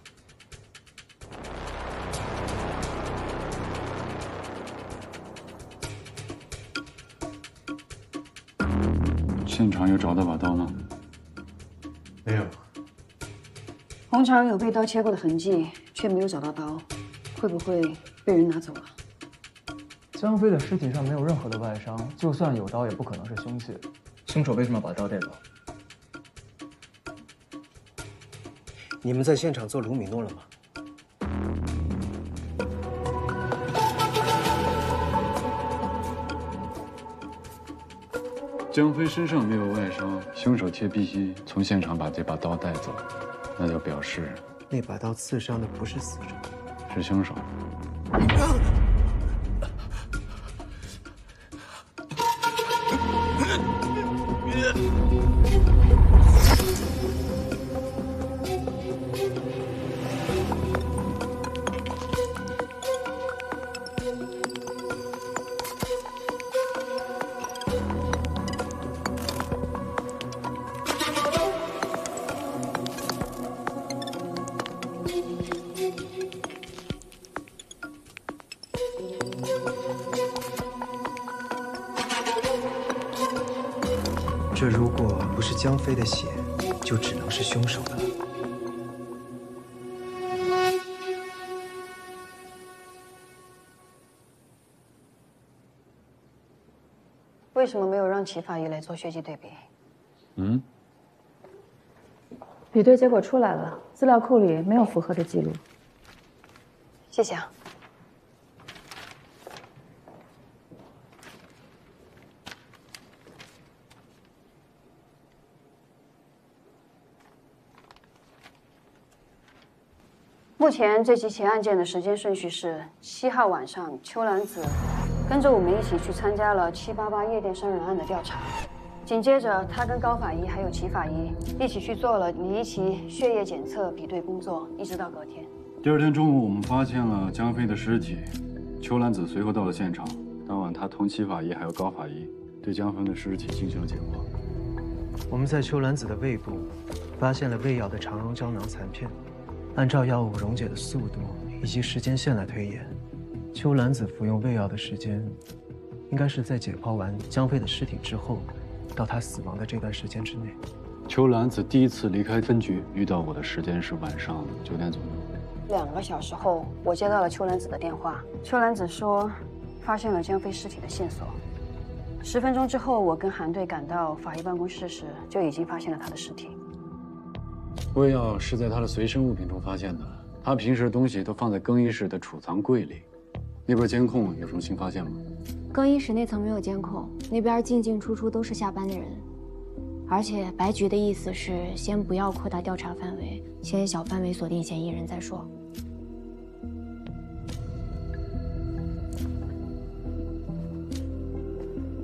现场有找到把刀吗？没有。红肠有被刀切过的痕迹，却没有找到刀，会不会被人拿走了？江飞的尸体上没有任何的外伤，就算有刀，也不可能是凶器。凶手为什么把刀带走？你们在现场做卢米诺了吗？江飞身上没有外伤，凶手却必须从现场把这把刀带走，那就表示那把刀刺伤的不是死者，是凶手。这如果不是江飞的血，就只能是凶手的了。为什么没有让齐法医来做血迹对比？比对结果出来了，资料库里没有符合的记录。谢谢啊。目前这几起案件的时间顺序是：7号晚上，邱兰子跟着我们一起去参加了788夜店杀人案的调查。紧接着，他跟高法医还有齐法医一起去做了离奇血液检测比对工作，一直到隔天。第二天中午，我们发现了江飞的尸体，邱兰子随后到了现场。当晚，他同齐法医还有高法医对江飞的尸体进行了解剖。我们在邱兰子的胃部发现了胃药的肠溶胶囊残片。按照药物溶解的速度以及时间线来推演，邱兰子服用胃药的时间，应该是在解剖完江飞的尸体之后，到他死亡的这段时间之内。邱兰子第一次离开分局遇到我的时间是晚上9点左右。 2个小时后，我接到了邱兰子的电话。邱兰子说，发现了江飞尸体的线索。10分钟之后，我跟韩队赶到法医办公室时，就已经发现了他的尸体。胃药是在他的随身物品中发现的，他平时的东西都放在更衣室的储藏柜里。那边监控有什么新发现吗？更衣室那层没有监控，那边进进出出都是下班的人。而且白局的意思是，先不要扩大调查范围，先小范围锁定嫌疑人再说。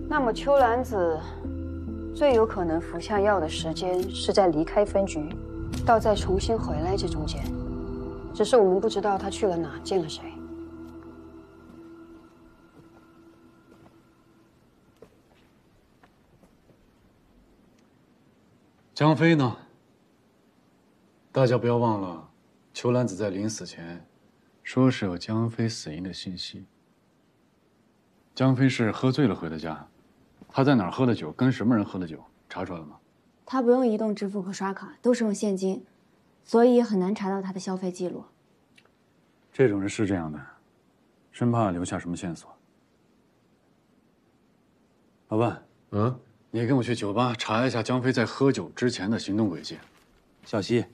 那么邱兰子最有可能服下药的时间是在离开分局到再重新回来这中间，只是我们不知道他去了哪，见了谁。江飞呢？大家不要忘了，邱兰子在临死前说是有江飞死因的信息。江飞是喝醉了回的家，他在哪儿喝的酒，跟什么人喝的酒，查出来了吗？他不用移动支付和刷卡，都是用现金，所以很难查到他的消费记录。这种人是这样的，生怕留下什么线索。老万，你跟我去酒吧查一下江飞在喝酒之前的行动轨迹。小西，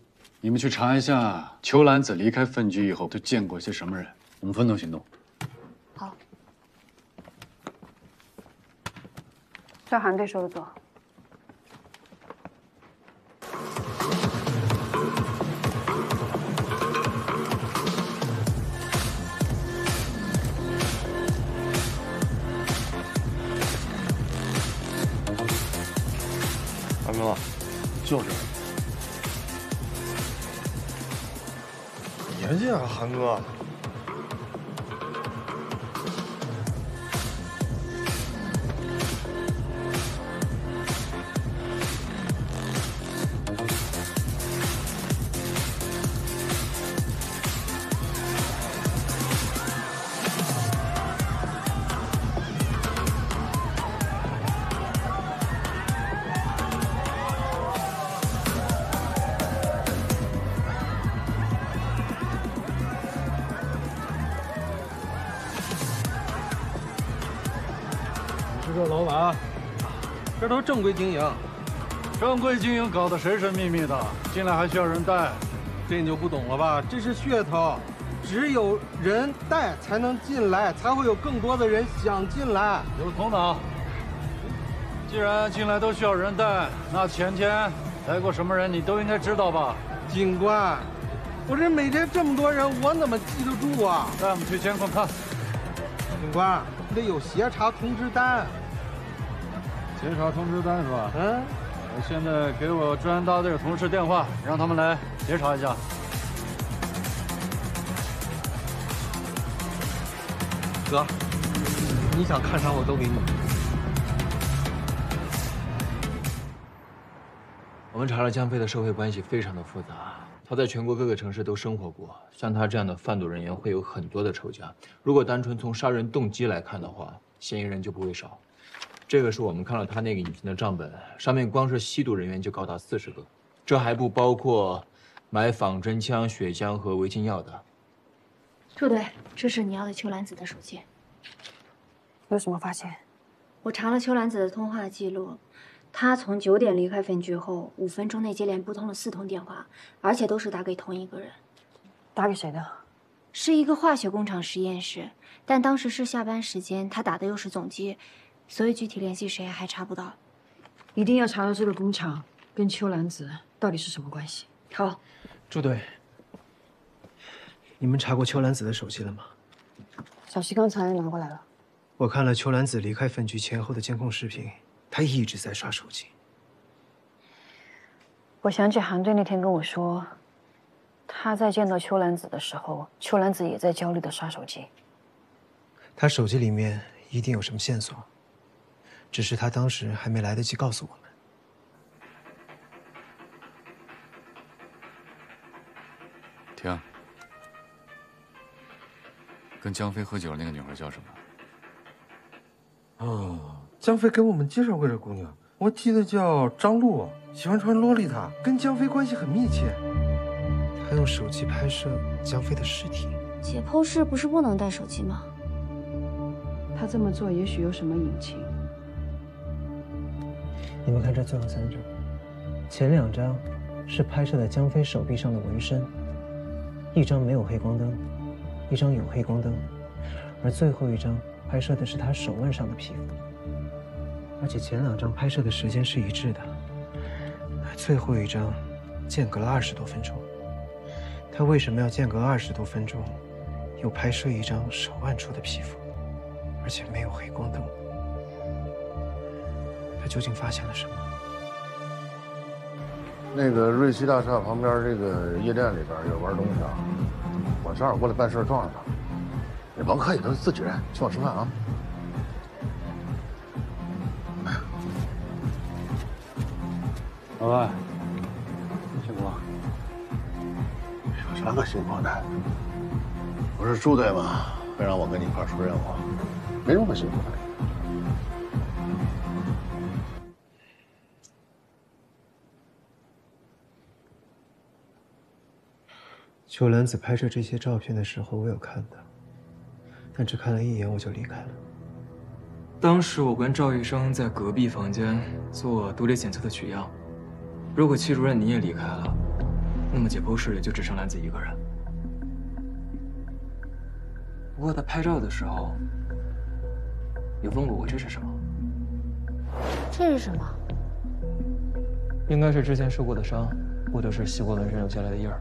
你们去查一下邱兰子离开分局以后都见过些什么人，我们分头行动。好。照韩队说的做。韩哥，就是。别介啊，韩哥。这老板，这都正规经营，正规经营搞得神神秘秘的，进来还需要人带，这你就不懂了吧？这是噱头，只有人带才能进来，才会有更多的人想进来。有头脑。既然进来都需要人带，那前天带过什么人你都应该知道吧？警官，我这每天这么多人，我怎么记得住啊？带我们去监控看。警官，你得有协查通知单。协查通知单是吧？我现在给我专案大队的同事电话，让他们来协查一下。哥，你想看啥我都给你。我们查了江飞的社会关系非常的复杂，他在全国各个城市都生活过，像他这样的贩毒人员会有很多的仇家。如果单纯从杀人动机来看的话，嫌疑人就不会少。这个是我们看了他那个影片的账本，上面光是吸毒人员就高达40个，这还不包括买仿真枪、血浆和违禁药的。朱队，这是你要的邱兰子的手机。有什么发现？我查了邱兰子的通话记录，她从9点离开分局后，5分钟内接连拨通了4通电话，而且都是打给同一个人。打给谁的？是一个化学工厂实验室，但当时是下班时间，他打的又是总机，所以具体联系谁还查不到。一定要查到这个工厂跟邱兰子到底是什么关系。好，朱队，你们查过邱兰子的手机了吗？小西刚才拿过来了。我看了邱兰子离开分局前后的监控视频，她一直在刷手机。我想起韩队那天跟我说，他在见到邱兰子的时候，邱兰子也在焦虑地刷手机。他手机里面一定有什么线索，只是他当时还没来得及告诉我们。停。跟江飞喝酒的那个女孩叫什么？江飞给我们介绍过这姑娘，我记得叫张璐，喜欢穿洛丽塔，跟江飞关系很密切。他用手机拍摄江飞的尸体。解剖室不是不能带手机吗？他这么做也许有什么隐情。你们看这最后3张，前2张是拍摄在江飞手臂上的纹身，一张没有黑光灯，一张有黑光灯，而最后一张拍摄的是他手腕上的皮肤，而且前2张拍摄的时间是一致的，最后一张间隔了20多分钟。他为什么要间隔20多分钟，又拍摄一张手腕处的皮肤，而且没有黑光灯？他究竟发现了什么？那个瑞奇大厦旁边这个夜店里边有玩东西啊，我正好过来办事撞上他。你甭客气，都是自己人，请我吃饭啊。老万，辛苦了。有啥全个新状态。不是朱队吗？非让我跟你一块出任务，没什么辛苦的。秋兰子拍摄这些照片的时候，我有看到，但只看了一眼我就离开了。当时我跟赵医生在隔壁房间做毒理检测的取样。如果戚主任你也离开了，那么解剖室里就只剩兰子一个人。不过他拍照的时候，有问过我这是什么？这是什么？应该是之前受过的伤，或者是洗过纹身留下来的印儿。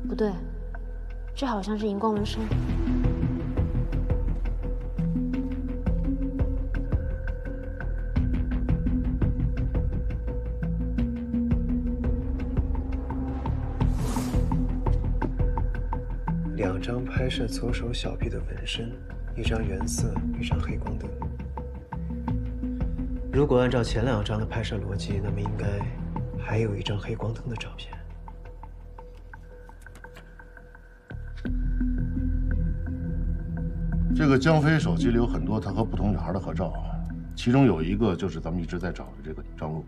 不对，这好像是荧光纹身。2张拍摄左手小臂的纹身，1张原色，1张黑光灯。如果按照前2张的拍摄逻辑，那么应该还有1张黑光灯的照片。这个江飞手机里有很多他和不同女孩的合照，其中有一个就是咱们一直在找的这个张璐。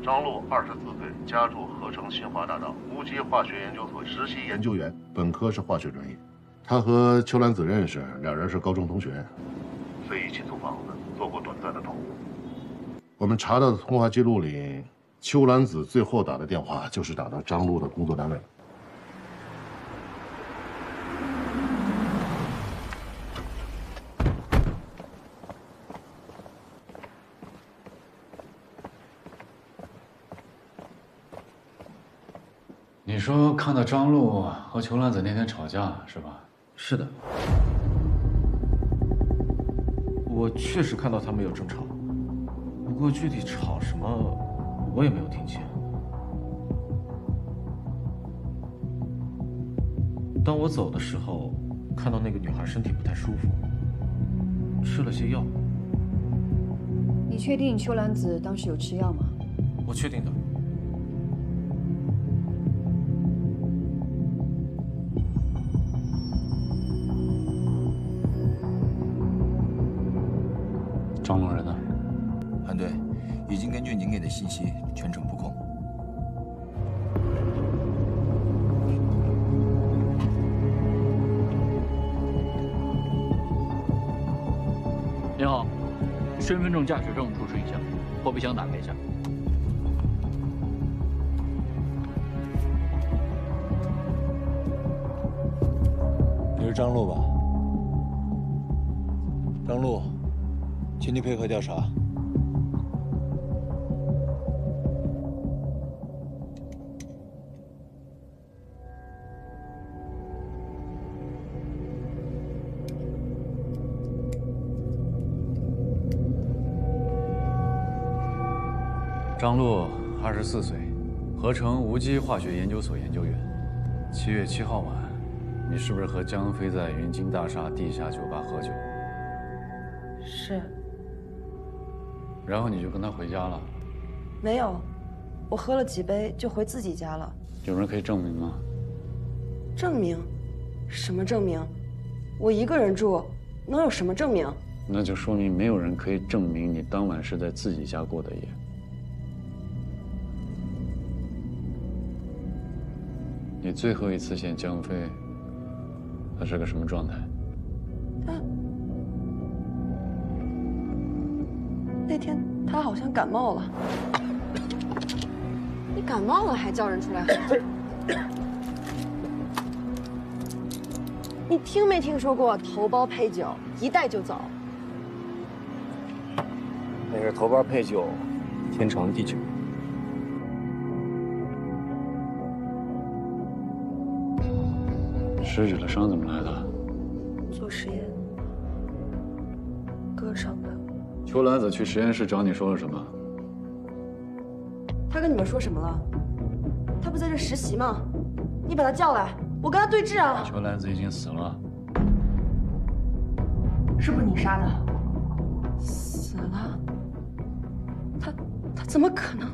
张璐24岁，家住合成新华大道无机化学研究所实习研究员，本科是化学专业。他和邱兰子认识，2人是高中同学，所以一起租房子，做过短暂的同屋。我们查到的通话记录里，邱兰子最后打的电话就是打到张璐的工作单位。你说看到张璐和裘兰子那天吵架是吧？是的，我确实看到他们有争吵，不过具体吵什么我也没有听清。当我走的时候，看到那个女孩身体不太舒服，吃了些药。你确定邱兰子当时有吃药吗？我确定的。张璐人呢？韩队，已经根据您给的信息全程布控。您好，身份证、驾驶证出示一下，后备箱打开一下。你是张璐吧？张璐，请你配合调查。张璐，24岁，合成无机化学研究所研究员。7月7号晚，你是不是和江飞在云金大厦地下酒吧喝酒？是。然后你就跟他回家了？没有，我喝了几杯就回自己家了。有人可以证明吗？证明？什么证明？我一个人住，能有什么证明？那就说明没有人可以证明你当晚是在自己家过的夜。你最后一次见江飞，他是个什么状态？那天他好像感冒了。你感冒了还叫人出来喝？你听没听说过头孢配酒，一带就走？那是头孢配酒，天长地久。尸体的伤怎么来的？做实验，割伤的。邱兰子去实验室找你说了什么？他跟你们说什么了？他不在这实习吗？你把他叫来，我跟他对质啊。邱兰子已经死了。是不是你杀的？死了？他怎么可能？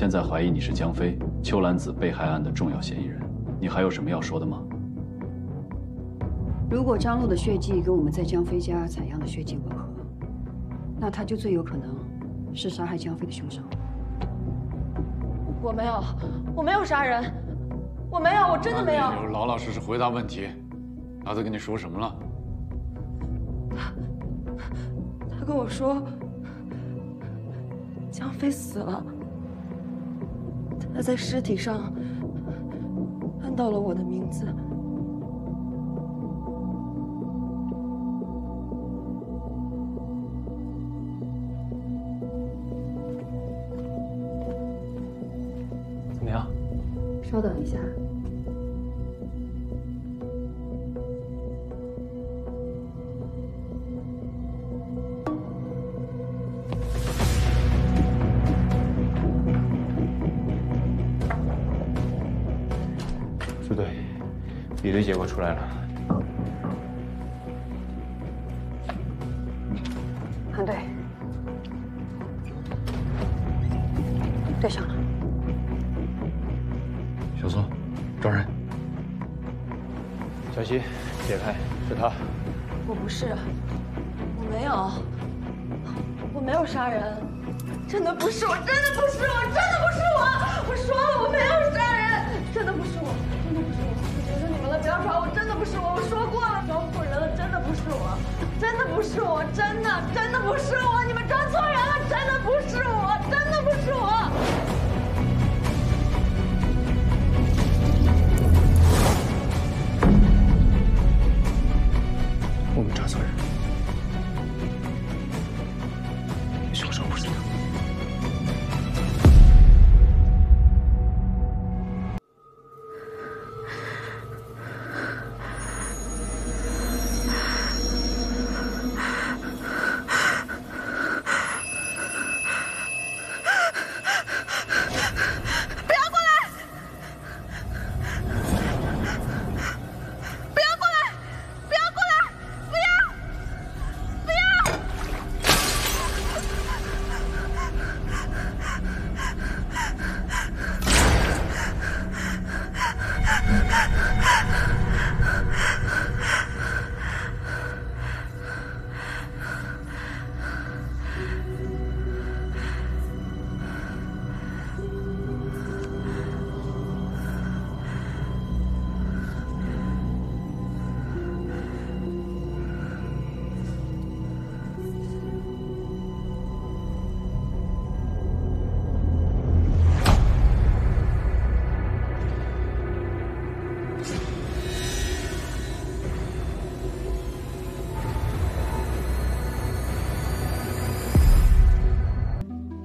现在怀疑你是江飞、秋兰子被害案的重要嫌疑人，你还有什么要说的吗？如果张璐的血迹跟我们在江飞家采样的血迹吻合，那他就最有可能是杀害江飞的凶手。我没有杀人，我没有，我真的没有。你老老实实回答问题。老子跟你说什么了？他跟我说，江飞死了，他在尸体上看到了我的名字。怎么样？稍等一下。苏队，比对结果出来了。韩队，对上了。小苏，抓人！小西，解开，是他。我不是，我没有杀人，真的不是我，真的不是我，真的不是我！我说了，我没有杀人，真的不是我，真的不是我！我求求你们了，不要抓我，真的不是我！我说过了，装错人了，真的不是我，真的不是我，真的不是我！你们装错人了，真的不是我，真的不是我！我们抓错人了，凶手不是他。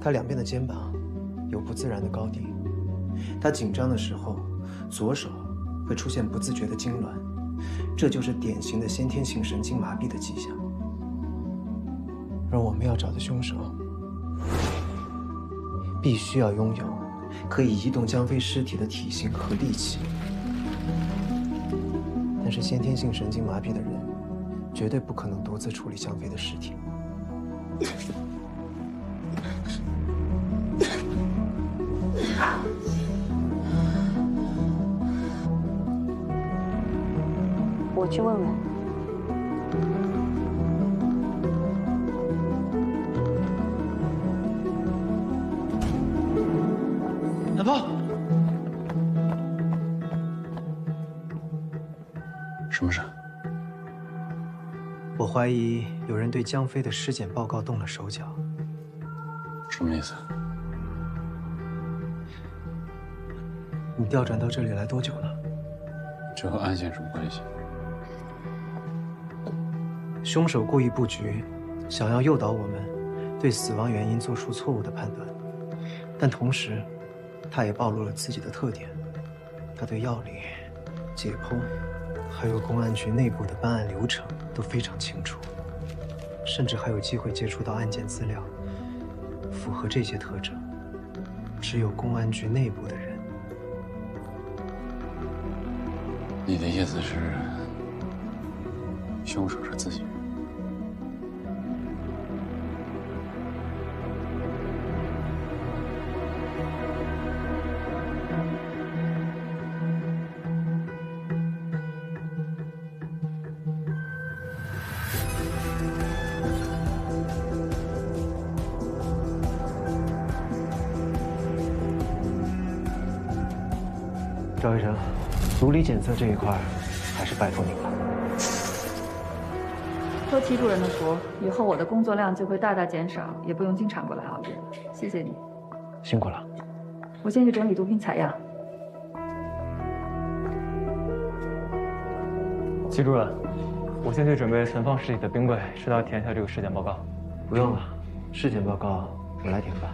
他两边的肩膀有不自然的高低，他紧张的时候，左手会出现不自觉的痉挛，这就是典型的先天性神经麻痹的迹象。而我们要找的凶手，必须要拥有可以移动江飞尸体的体型和力气。但是先天性神经麻痹的人，绝对不可能独自处理江飞的尸体。我去问问。南炮，什么事？我怀疑有人对江飞的尸检报告动了手脚。什么意思？你调转到这里来多久了？这和案件什么关系？凶手故意布局，想要诱导我们对死亡原因做出错误的判断，但同时，他也暴露了自己的特点。他对药理、解剖，还有公安局内部的办案流程都非常清楚，甚至还有机会接触到案件资料。符合这些特征，只有公安局内部的人。你的意思是，凶手是自己人？赵医生，毒理检测这一块，还是拜托您了。托齐主任的福，以后我的工作量就会大大减少，也不用经常过来熬夜了。谢谢你，辛苦了。我先去整理毒品采样。齐主任，我先去准备存放尸体的冰柜，是要填一下这个尸检报告。不用了，尸检报告我来填吧。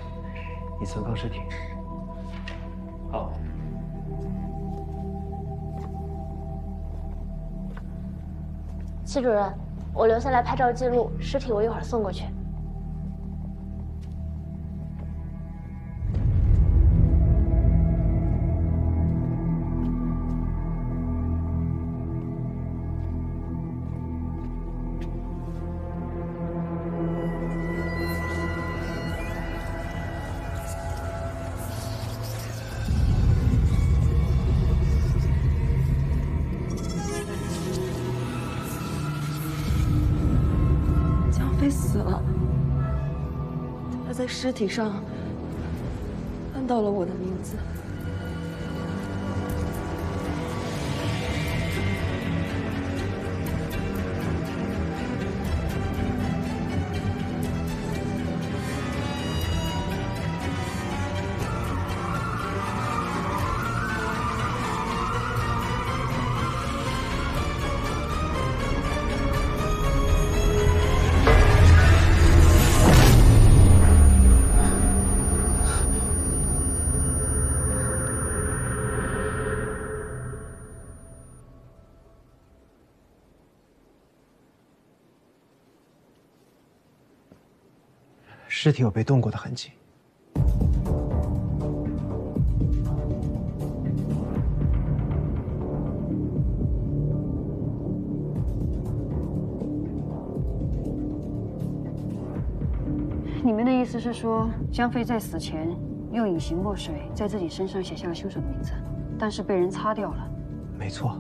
你存放尸体。好。齐主任，我留下来拍照记录，尸体我一会儿送过去。死了，他在尸体上看到了我的名字。尸体有被动过的痕迹。你们的意思是说，江飞在死前用隐形墨水在自己身上写下了凶手的名字，但是被人擦掉了？没错，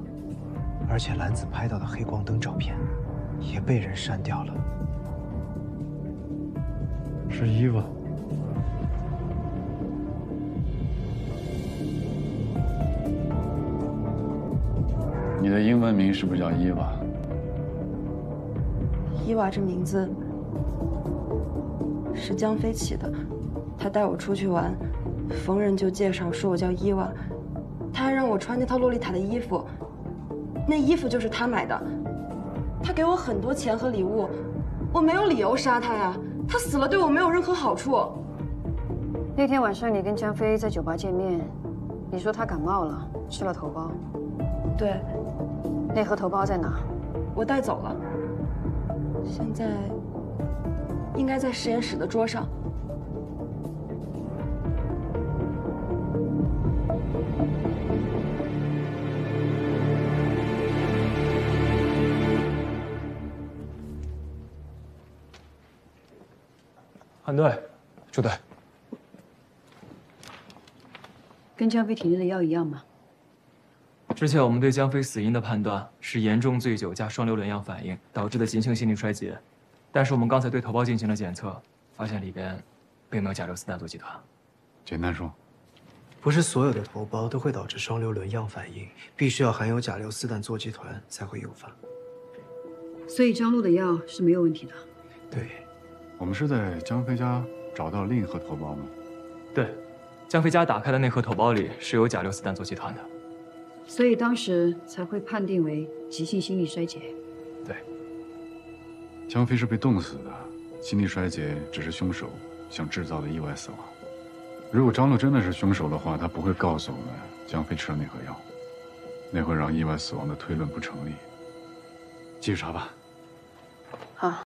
而且兰子拍到的黑光灯照片也被人删掉了。是伊娃。你的英文名是不是叫伊娃？伊娃这名字是江飞起的，他带我出去玩，逢人就介绍说我叫伊娃，他还让我穿那套洛丽塔的衣服，那衣服就是他买的，他给我很多钱和礼物，我没有理由杀他呀。他死了对我没有任何好处。那天晚上你跟江飞在酒吧见面，你说他感冒了，吃了头孢。对。那盒头孢在哪？我带走了，现在应该在实验室的桌上。韩队，出队。跟江飞体内的药一样吗？之前我们对江飞死因的判断是严重醉酒加双硫仑样反应导致的急性心力衰竭，但是我们刚才对头孢进行了检测，发现里边并没有甲硫斯氮唑基团。简单说，不是所有的头孢都会导致双硫仑样反应，必须要含有甲硫斯氮唑基团才会诱发。所以张璐的药是没有问题的。对。我们是在江飞家找到另一盒头孢吗？对，江飞家打开的那盒头孢里是有甲硫斯氮唑基团的，所以当时才会判定为急性心力衰竭。对，江飞是被冻死的，心力衰竭只是凶手想制造的意外死亡。如果张璐真的是凶手的话，他不会告诉我们江飞吃了那盒药，那会让意外死亡的推论不成立。继续查吧。好。